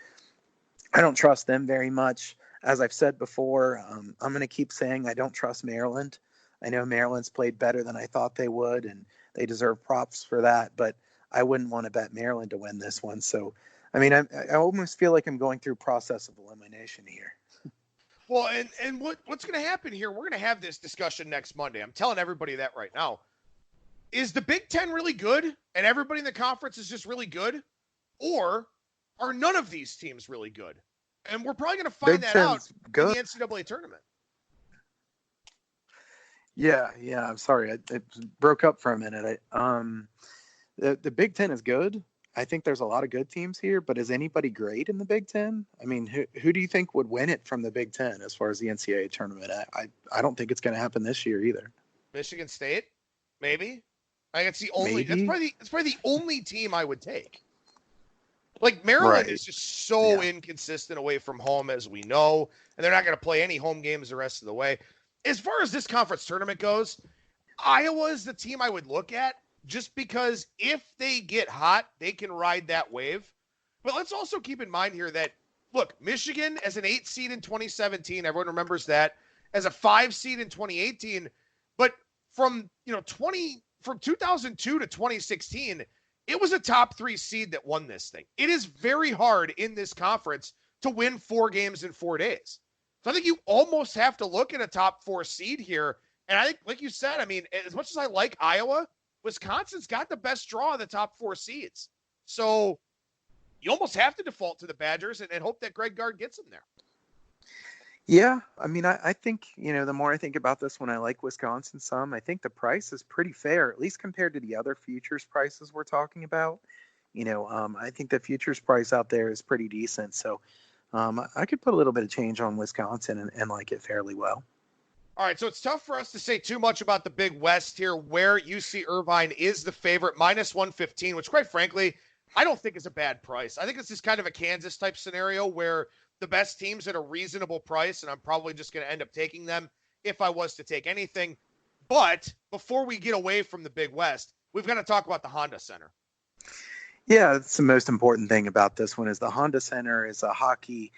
I don't trust them very much. As I've said before, I'm going to keep saying I don't trust Maryland. I know Maryland's played better than I thought they would, and they deserve props for that, but I wouldn't want to bet Maryland to win this one. So, I mean, I almost feel like I'm going through process of elimination here. Well, and what's going to happen here, we're going to have this discussion next Monday. I'm telling everybody that right now. Is the Big Ten really good and everybody in the conference is just really good? Or are none of these teams really good? And we're probably going to find Big that Ten's out good. in the NCAA tournament. Yeah. I'm sorry. It broke up for a minute. The Big Ten is good. I think there's a lot of good teams here, but is anybody great in the Big Ten? I mean, who do you think would win it from the Big Ten as far as the NCAA tournament? I don't think it's going to happen this year either. Michigan State, maybe. I think it's the only. Maybe. It's probably the only team I would take. Like Maryland Right. is just so inconsistent away from home, as we know, and they're not going to play any home games the rest of the way. As far as this conference tournament goes, Iowa is the team I would look at. Just because if they get hot, they can ride that wave. But let's also keep in mind here that, look, Michigan as an 8 seed in 2017, everyone remembers that, as a 5 seed in 2018. But from 2002 to 2016, it was a top 3 seed that won this thing. It is very hard in this conference to win 4 games in 4 days. So I think you almost have to look at a top 4 seed here. And I think, like you said, I mean, as much as I like Iowa, Wisconsin's got the best draw of the top 4 seeds. So you almost have to default to the Badgers and hope that Greg Gard gets them there. Yeah. I mean, I think, the more I think about this one, I like Wisconsin some. I think the price is pretty fair, at least compared to the other futures prices we're talking about. I think the futures price out there is pretty decent. So I could put a little bit of change on Wisconsin and like it fairly well. All right, so it's tough for us to say too much about the Big West here, where UC Irvine is the favorite, minus 115, which quite frankly, I don't think is a bad price. I think this is kind of a Kansas type scenario where the best teams at a reasonable price, and I'm probably just going to end up taking them if I was to take anything. But before we get away from the Big West, we've got to talk about the Honda Center. Yeah, that's the most important thing about this one is the Honda Center is a hockey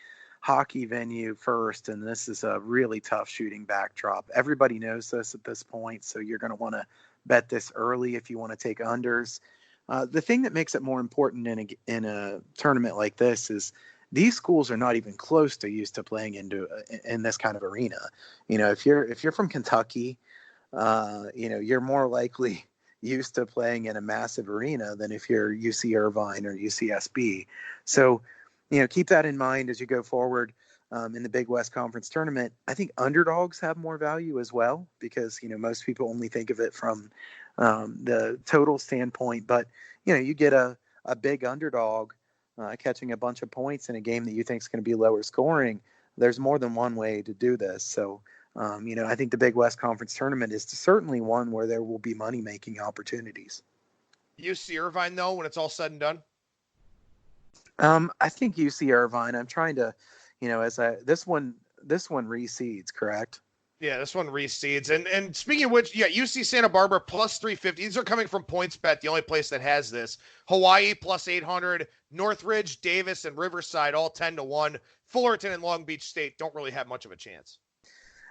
venue first, and this is a really tough shooting backdrop. Everybody knows this at this point, so you're going to want to bet this early if you want to take unders. The thing that makes it more important in a tournament like this is these schools are not even close to used to playing in this kind of arena. If you're from Kentucky, you're more likely used to playing in a massive arena than if you're UC Irvine or UCSB. So keep that in mind as you go forward in the Big West Conference tournament. I think underdogs have more value as well because, most people only think of it from the total standpoint. But, you get a big underdog catching a bunch of points in a game that you think is going to be lower scoring. There's more than one way to do this. So, I think the Big West Conference tournament is certainly one where there will be money-making opportunities. UC Irvine, though, when it's all said and done? I think UC Irvine. I'm trying to, this one reseeds, correct? Yeah, this one reseeds. And speaking of which, UC Santa Barbara plus 350. These are coming from PointsBet, the only place that has this. Hawaii plus 800. Northridge, Davis, and Riverside all 10-1. Fullerton and Long Beach State don't really have much of a chance.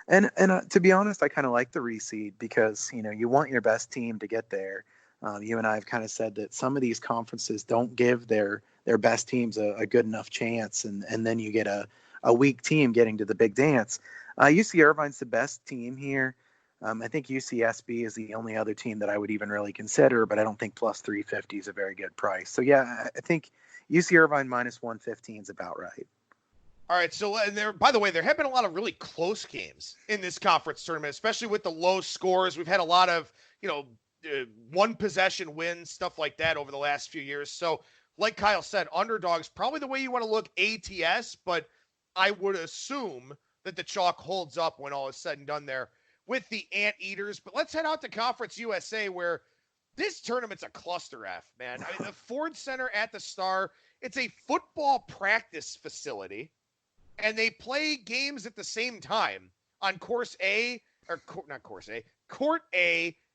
And to be honest, I kind of like the reseed because you want your best team to get there. You and I have kind of said that some of these conferences don't give their best teams a good enough chance, and then you get a weak team getting to the big dance. UC Irvine's the best team here. I think UCSB is the only other team that I would even really consider, but I don't think plus 350 is a very good price. So, yeah, I think UC Irvine minus 115 is about right. All right, so by the way, there have been a lot of really close games in this conference tournament, especially with the low scores. We've had a lot of, one possession wins, stuff like that over the last few years. So, like Kyle said, underdogs, probably the way you want to look ATS, but I would assume that the chalk holds up when all is said and done there with the Anteaters. But let's head out to Conference USA, where this tournament's a cluster F, man. I mean, the Ford Center at the Star, it's a football practice facility, and they play games at the same time on Court A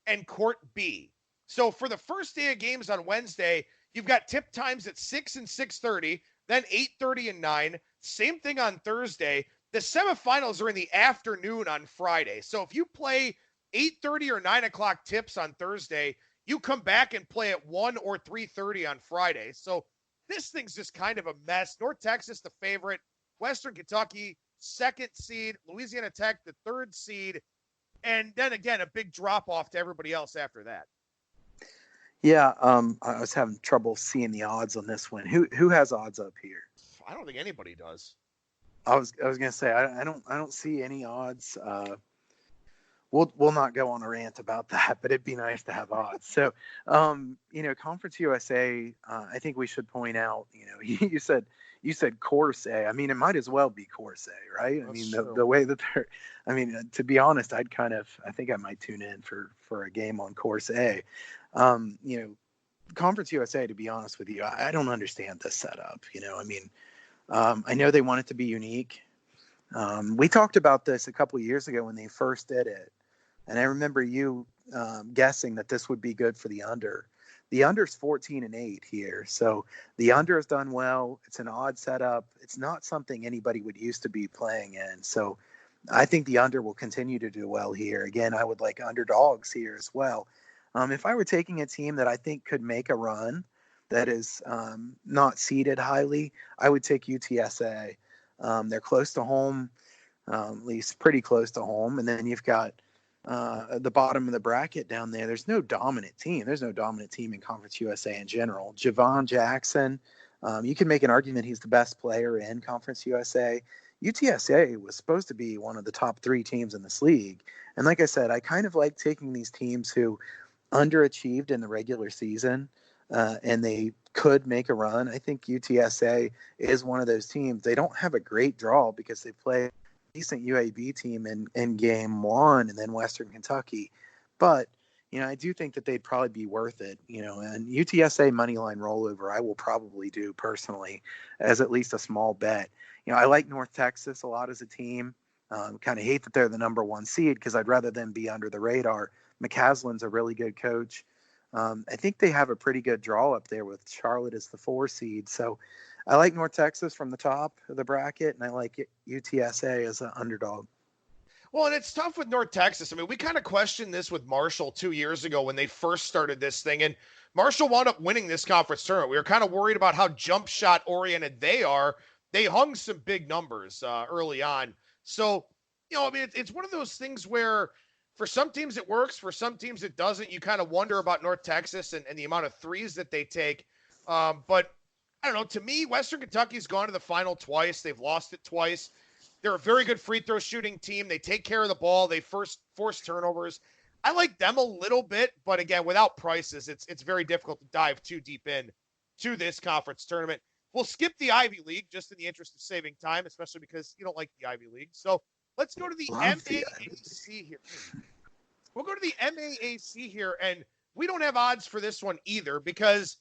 and Court B. So for the first day of games on Wednesday, you've got tip times at 6 and 6:30, then 8:30 and 9, Same thing on Thursday. The semifinals are in the afternoon on Friday. So if you play 8:30 or 9 o'clock tips on Thursday, you come back and play at 1 or 3:30 on Friday. So this thing's just kind of a mess. North Texas, the favorite. Western Kentucky, second seed. Louisiana Tech, the third seed. And then again, a big drop off to everybody else after that. Yeah, I was having trouble seeing the odds on this one. Who has odds up here? I don't think anybody does. I was gonna say I don't see any odds. We'll not go on a rant about that, but it'd be nice to have odds. So, Conference USA, I think we should point out, you said Course A. I mean, it might as well be Course A, right? That's I mean, true. the way that to be honest, I think I might tune in for a game on Course A. Conference USA, to be honest with you, I don't understand this setup. I know they want it to be unique. We talked about this a couple of years ago when they first did it. And I remember you guessing that this would be good for the under. The under's 14-8 here. So the under has done well. It's an odd setup. It's not something anybody would used to be playing in. So I think the under will continue to do well here. Again, I would like underdogs here as well. If I were taking a team that I think could make a run that is not seeded highly, I would take UTSA. They're close to home, at least pretty close to home. And then you've got the bottom of the bracket down there. There's no dominant team. There's no dominant team in Conference USA in general. Javon Jackson, you can make an argument he's the best player in Conference USA. UTSA was supposed to be one of the top 3 teams in this league. And like I said, I kind of like taking these teams who underachieved in the regular season and they could make a run. I think UTSA is one of those teams. They don't have a great draw because they play a decent UAB team in game 1 and then Western Kentucky. But, I do think that they'd probably be worth it, and UTSA moneyline rollover, I will probably do personally as at least a small bet. I like North Texas a lot as a team. Kind of hate that they're the number 1 seed because I'd rather them be under the radar. McCaslin's a really good coach. I think they have a pretty good draw up there with Charlotte as the 4 seed. So I like North Texas from the top of the bracket, and I like UTSA as an underdog. Well, and it's tough with North Texas. I mean, we kind of questioned this with Marshall 2 years ago when they first started this thing, and Marshall wound up winning this conference tournament. We were kind of worried about how jump shot oriented they are. They hung some big numbers early on. So, it's one of those things where for some teams it works, for some teams it doesn't. You kind of wonder about North Texas and the amount of threes that they take. But I don't know. To me, Western Kentucky's gone to the final twice. They've lost it twice. They're a very good free throw shooting team. They take care of the ball. They force turnovers. I like them a little bit, but again, without prices, it's very difficult to dive too deep in to this conference tournament. We'll skip the Ivy League just in the interest of saving time, especially because you don't like the Ivy League. So let's go to the MAAC here. We'll go to the MAAC here, and we don't have odds for this one either because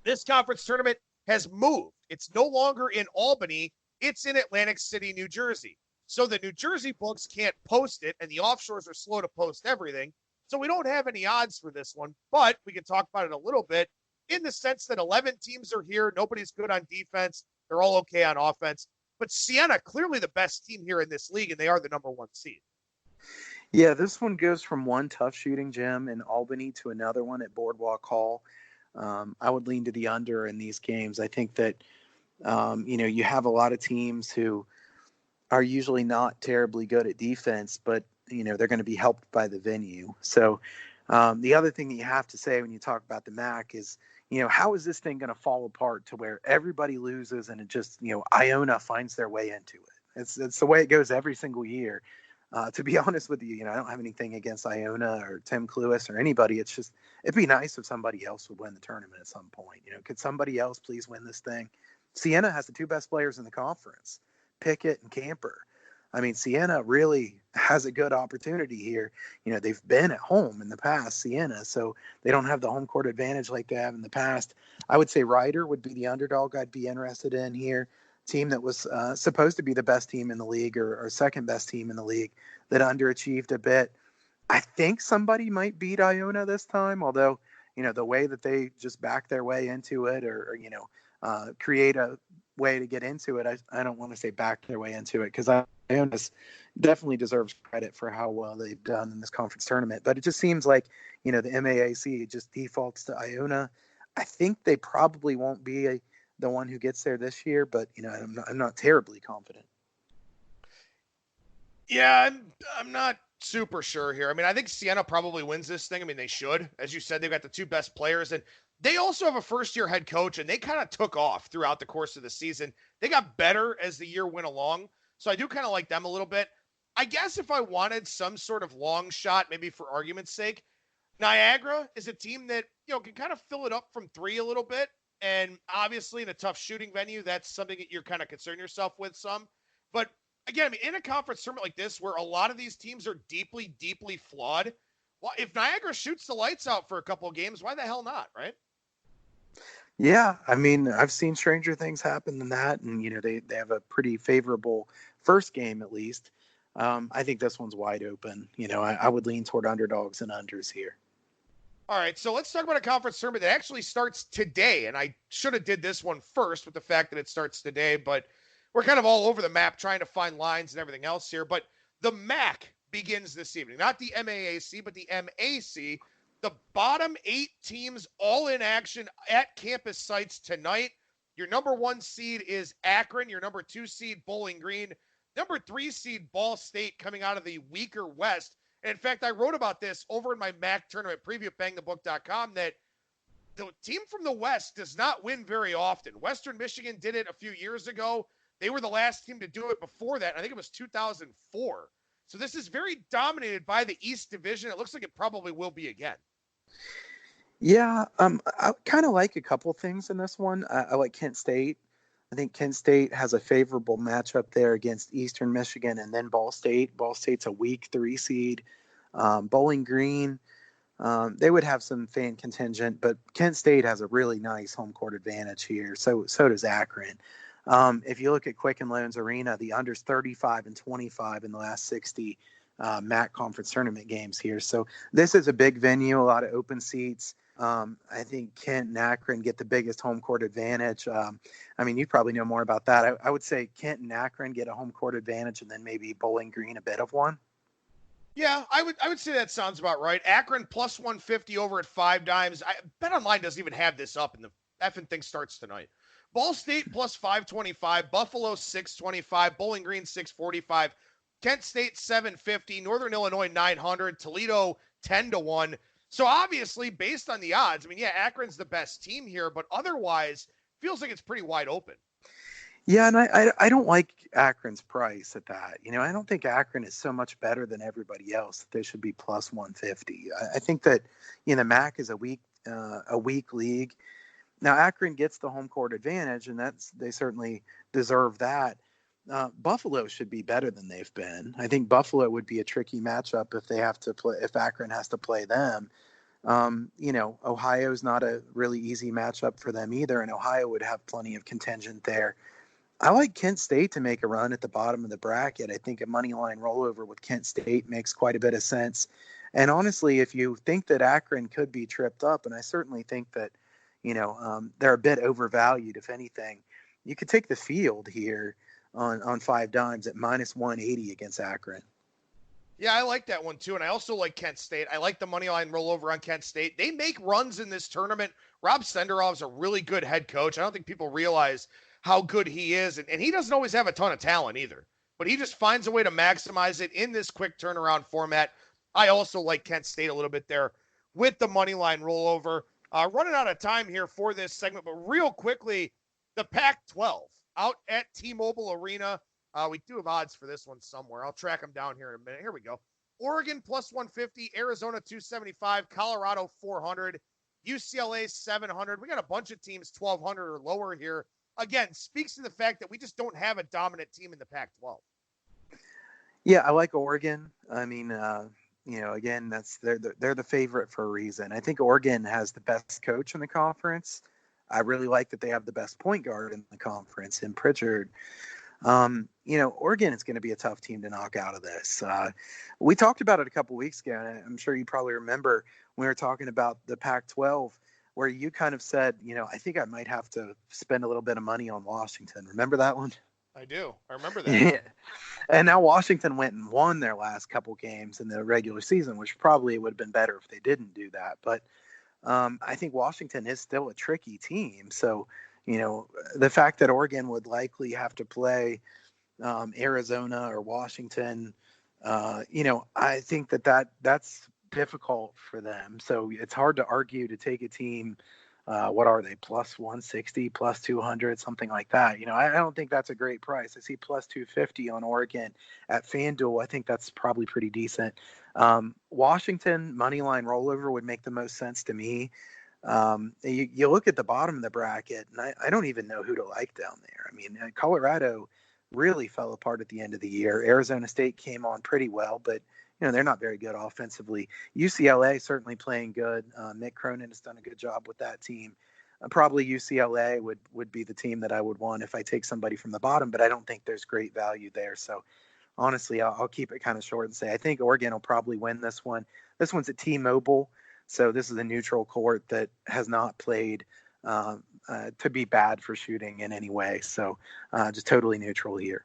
this conference tournament has moved. It's no longer in Albany. It's in Atlantic City, New Jersey. So the New Jersey books can't post it, and the offshores are slow to post everything. So we don't have any odds for this one, but we can talk about it a little bit in the sense that 11 teams are here. Nobody's good on defense. They're all okay on offense. But Siena, clearly the best team here in this league, and they are the number 1 seed. Yeah, this one goes from one tough shooting gym in Albany to another one at Boardwalk Hall. I would lean to the under in these games. I think that, you have a lot of teams who are usually not terribly good at defense, but, they're going to be helped by the venue. So the other thing that you have to say when you talk about the MAAC is, how is this thing going to fall apart to where everybody loses and it just, Iona finds their way into it. It's the way it goes every single year. To be honest with you, I don't have anything against Iona or Tim Cluess or anybody. It's just, it'd be nice if somebody else would win the tournament at some point. Could somebody else please win this thing? Siena has the 2 best players in the conference, Pickett and Camper. I mean, Siena really has a good opportunity here. They've been at home in the past, Siena, so they don't have the home court advantage like they have in the past. I would say Ryder would be the underdog I'd be interested in here. Team that was supposed to be the best team in the league or second best team in the league that underachieved a bit. I think somebody might beat Iona this time, although, the way that they just back their way into it or create a way to get into it. I don't want to say back their way into it, because Iona definitely deserves credit for how well they've done in this conference tournament. But it just seems like, the MAAC just defaults to Iona. I think they probably won't be the one who gets there this year, but I'm not terribly confident. Yeah, I'm not super sure here. I mean, I think Siena probably wins this thing. I mean, they should. As you said, they've got the two best players, and they also have a first-year head coach, and they kind of took off throughout the course of the season. They got better as the year went along, so I do kind of like them a little bit. I guess if I wanted some sort of long shot, maybe for argument's sake, Niagara is a team that, can kind of fill it up from three a little bit, and obviously in a tough shooting venue, that's something that you're kind of concerned yourself with some. But again, I mean, in a conference tournament like this, where a lot of these teams are deeply, deeply flawed, well, if Niagara shoots the lights out for a couple of games, why the hell not, right? Yeah, I mean, I've seen stranger things happen than that, and they have a pretty favorable first game at least. I think this one's wide open. I would lean toward underdogs and unders here. All right, so let's talk about a conference tournament that actually starts today, and I should have did this one first with the fact that it starts today, but we're kind of all over the map trying to find lines and everything else here. But the MAAC begins this evening, not the MAAC, but the MAC. The bottom 8 teams all in action at campus sites tonight. Your number 1 seed is Akron. Your number 2 seed, Bowling Green. Number 3 seed, Ball State, coming out of the weaker West. And in fact, I wrote about this over in my MAAC tournament preview at BangTheBook.com, that the team from the West does not win very often. Western Michigan did it a few years ago. They were the last team to do it before that. I think it was 2004. So this is very dominated by the East Division. It looks like it probably will be again. Yeah, I kind of like a couple things in this one. I like Kent State. I think Kent State has a favorable matchup there against Eastern Michigan and then Ball State. Ball State's a weak 3 seed. Bowling Green, they would have some fan contingent, but Kent State has a really nice home court advantage here. So does Akron. If you look at Quicken Loans Arena, the unders 35 and 25 in the last 60 MAAC conference tournament games here. So this is a big venue, a lot of open seats. I think Kent and Akron get the biggest home court advantage. I mean, you probably know more about that. I would say Kent and Akron get a home court advantage, and then maybe Bowling Green a bit of one. Yeah, I would say that sounds about right. Akron plus 150 over at 5 dimes. BetOnline doesn't even have this up, and the effing thing starts tonight. Ball State plus 525, Buffalo 625, Bowling Green 645, Kent State 750, Northern Illinois 900, Toledo 10-1. So obviously, based on the odds, I mean, yeah, Akron's the best team here, but otherwise, feels like it's pretty wide open. Yeah, and I don't like Akron's price at that. I don't think Akron is so much better than everybody else that they should be plus 150. I think that MAAC is a weak league. Now Akron gets the home court advantage, and they certainly deserve that. Buffalo should be better than they've been. I think Buffalo would be a tricky matchup if Akron has to play them. Ohio's not a really easy matchup for them either, and Ohio would have plenty of contingent there. I like Kent State to make a run at the bottom of the bracket. I think a money line rollover with Kent State makes quite a bit of sense. And honestly, if you think that Akron could be tripped up, and I certainly think that, they're a bit overvalued, if anything, you could take the field here on 5 dimes at minus 180 against Akron. Yeah, I like that one too. And I also like Kent State. I like the money line rollover on Kent State. They make runs in this tournament. Rob Senderov's a really good head coach. I don't think people realize how good he is. And he doesn't always have a ton of talent either, but he just finds a way to maximize it in this quick turnaround format. I also like Kent State a little bit there with the money line rollover. Running out of time here for this segment, but real quickly, the Pac-12 out at T-Mobile Arena. We do have odds for this one somewhere. I'll track them down here in a minute. Here we go. Oregon plus 150, Arizona 275, Colorado 400, UCLA 700. We got a bunch of teams 1,200 or lower here. Again, speaks to the fact that we just don't have a dominant team in the Pac-12. Yeah, I like Oregon. I mean, again, they're the favorite for a reason. I think Oregon has the best coach in the conference. I really like that they have the best point guard in the conference in Pritchard. Oregon is going to be a tough team to knock out of this. We talked about it a couple weeks ago, and I'm sure you probably remember when we were talking about the Pac-12. where you kind of said, I think I might have to spend a little bit of money on Washington. Remember that one? I do. I remember that. Yeah. And now Washington went and won their last couple games in the regular season, which probably would have been better if they didn't do that. But I think Washington is still a tricky team. So, the fact that Oregon would likely have to play Arizona or Washington, I think that's difficult for them. So it's hard to argue to take a team. What are they, plus 160, plus 200, something like that? I don't think that's a great price. I see plus 250 on Oregon at FanDuel. I think that's probably pretty decent. Washington moneyline rollover would make the most sense to me. You look at the bottom of the bracket, and I don't even know who to like down there. I mean, Colorado really fell apart at the end of the year. Arizona State came on pretty well, but they're not very good offensively. UCLA certainly playing good. Mick Cronin has done a good job with that team. Probably UCLA would be the team that I would want if I take somebody from the bottom, but I don't think there's great value there. So honestly, I'll keep it kind of short and say I think Oregon will probably win this one. This one's at T-Mobile, so this is a neutral court that has not played to be bad for shooting in any way. So just totally neutral here.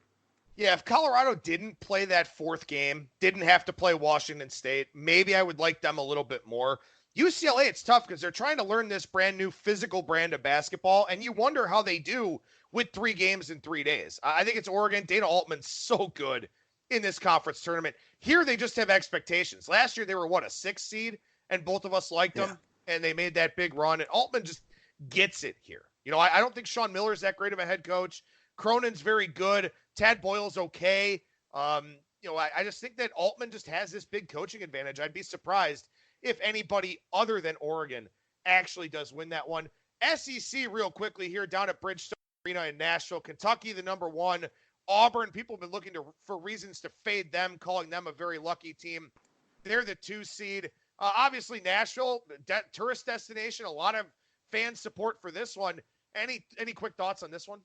Yeah, if Colorado didn't play that fourth game, didn't have to play Washington State, maybe I would like them a little bit more. UCLA, it's tough because they're trying to learn this brand new physical brand of basketball, and you wonder how they do with 3 games in 3 days. I think it's Oregon. Dana Altman's so good in this conference tournament. Here, they just have expectations. Last year, they were, a 6th seed, and both of us liked them, and they made that big run, and Altman just gets it here. I don't think Sean Miller's that great of a head coach. Cronin's very good. Tad Boyle's okay. I just think that Altman just has this big coaching advantage. I'd be surprised if anybody other than Oregon actually does win that one. SEC real quickly here down at Bridgestone Arena in Nashville. Kentucky, the number 1. Auburn, people have been looking for reasons to fade them, calling them a very lucky team. They're the 2 seed. Obviously, Nashville, tourist destination, a lot of fan support for this one. Any quick thoughts on this one?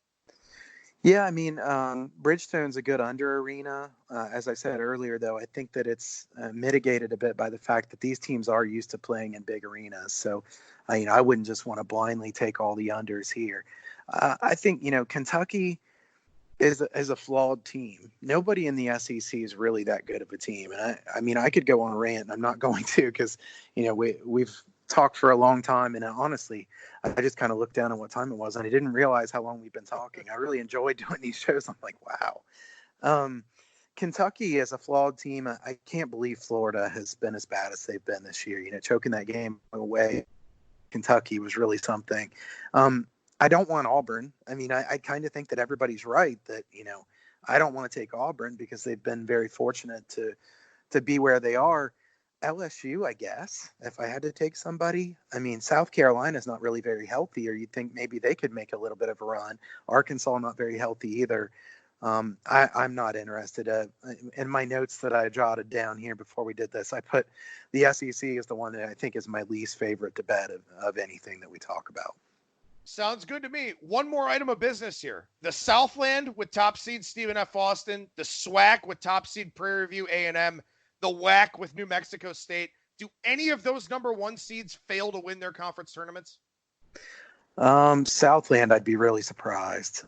Yeah, I mean, Bridgestone's a good under arena. As I said earlier, though, I think that it's mitigated a bit by the fact that these teams are used to playing in big arenas. So, I wouldn't just want to blindly take all the unders here. I think, Kentucky is a flawed team. Nobody in the SEC is really that good of a team. And I could go on a rant, and I'm not going to because, we've talked for a long time, and honestly, I just kind of looked down at what time it was, and I didn't realize how long we've been talking. I really enjoyed doing these shows. I'm like, wow. Kentucky is a flawed team. I can't believe Florida has been as bad as they've been this year. Choking that game away, Kentucky was really something. I don't want Auburn. I kind of think that everybody's right that, I don't want to take Auburn because they've been very fortunate to be where they are. LSU, I guess, if I had to take somebody. South Carolina's not really very healthy, or you'd think maybe they could make a little bit of a run. Arkansas, not very healthy either. I'm not interested. In my notes that I jotted down here before we did this, I put the SEC is the one that I think is my least favorite to bet of anything that we talk about. Sounds good to me. One more item of business here. The Southland with top seed Stephen F. Austin, the SWAC with top seed Prairie View A&M, the WAC with New Mexico State. Do any of those number 1 seeds fail to win their conference tournaments? Southland, I'd be really surprised.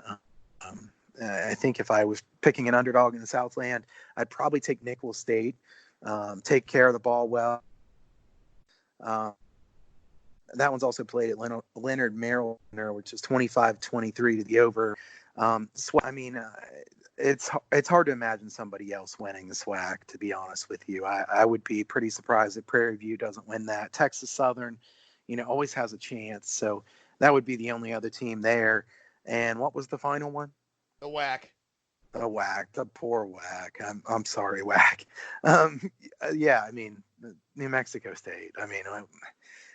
I think if I was picking an underdog in the Southland, I'd probably take Nicholls State, take care of the ball well. That one's also played at Leonard, Maryland, which is 25-23 to the over. It's hard to imagine somebody else winning the SWAC, to be honest with you. I would be pretty surprised if Prairie View doesn't win that. Texas Southern, always has a chance. So that would be the only other team there. And what was the final one? The WAC. The WAC, the poor WAC. I'm sorry, WAC. New Mexico State.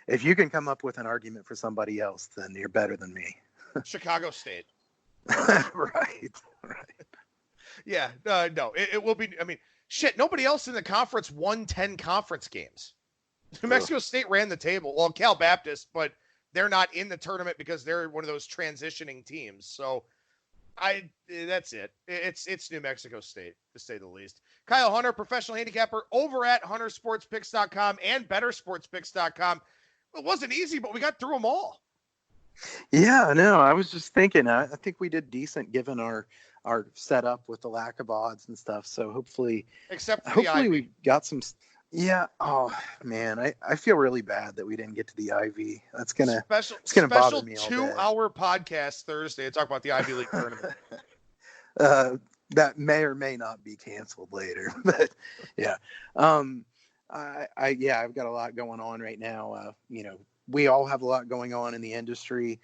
If you can come up with an argument for somebody else, then you're better than me. Chicago State. Right. Yeah, no, it will be. Nobody else in the conference won 10 conference games. New Mexico State ran the table. Well, Cal Baptist, but they're not in the tournament because they're one of those transitioning teams. So that's it. It's New Mexico State, to say the least. Kyle Hunter, professional handicapper over at huntersportspicks.com and bettersportspicks.com. It wasn't easy, but we got through them all. Yeah, no, I was just thinking, I think we did decent given our setup with the lack of odds and stuff. So hopefully we got some. Yeah. Oh man, I feel really bad that we didn't get to the Ivy. It's gonna bother me all day. 2-hour podcast Thursday to talk about the Ivy League tournament. That may or may not be canceled later, but yeah. I've got a lot going on right now. We all have a lot going on in the industry.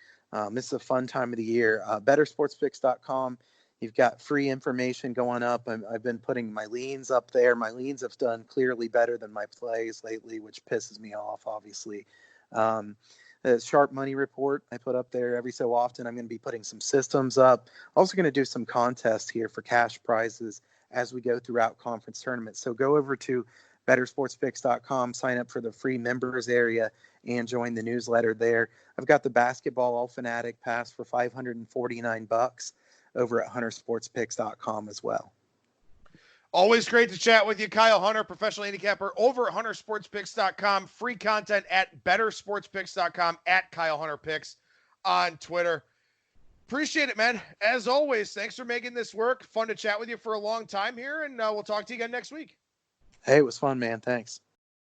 This is a fun time of the year. BetterSportsPicks.com. You've got free information going up. I've been putting my leans up there. My leans have done clearly better than my plays lately, which pisses me off, obviously. The Sharp Money Report I put up there every so often. I'm going to be putting some systems up. Also going to do some contests here for cash prizes as we go throughout conference tournaments. So go over to BetterSportsPicks.com, sign up for the free members area, and join the newsletter there. I've got the Basketball All Fanatic Pass for $549 over at HunterSportsPicks.com as well. Always great to chat with you, Kyle Hunter, professional handicapper over at HunterSportsPicks.com. Free content at BetterSportsPicks.com, at Kyle Hunter Picks on Twitter. Appreciate it, man. As always, thanks for making this work. Fun to chat with you for a long time here, and we'll talk to you again next week. Hey, it was fun, man. Thanks.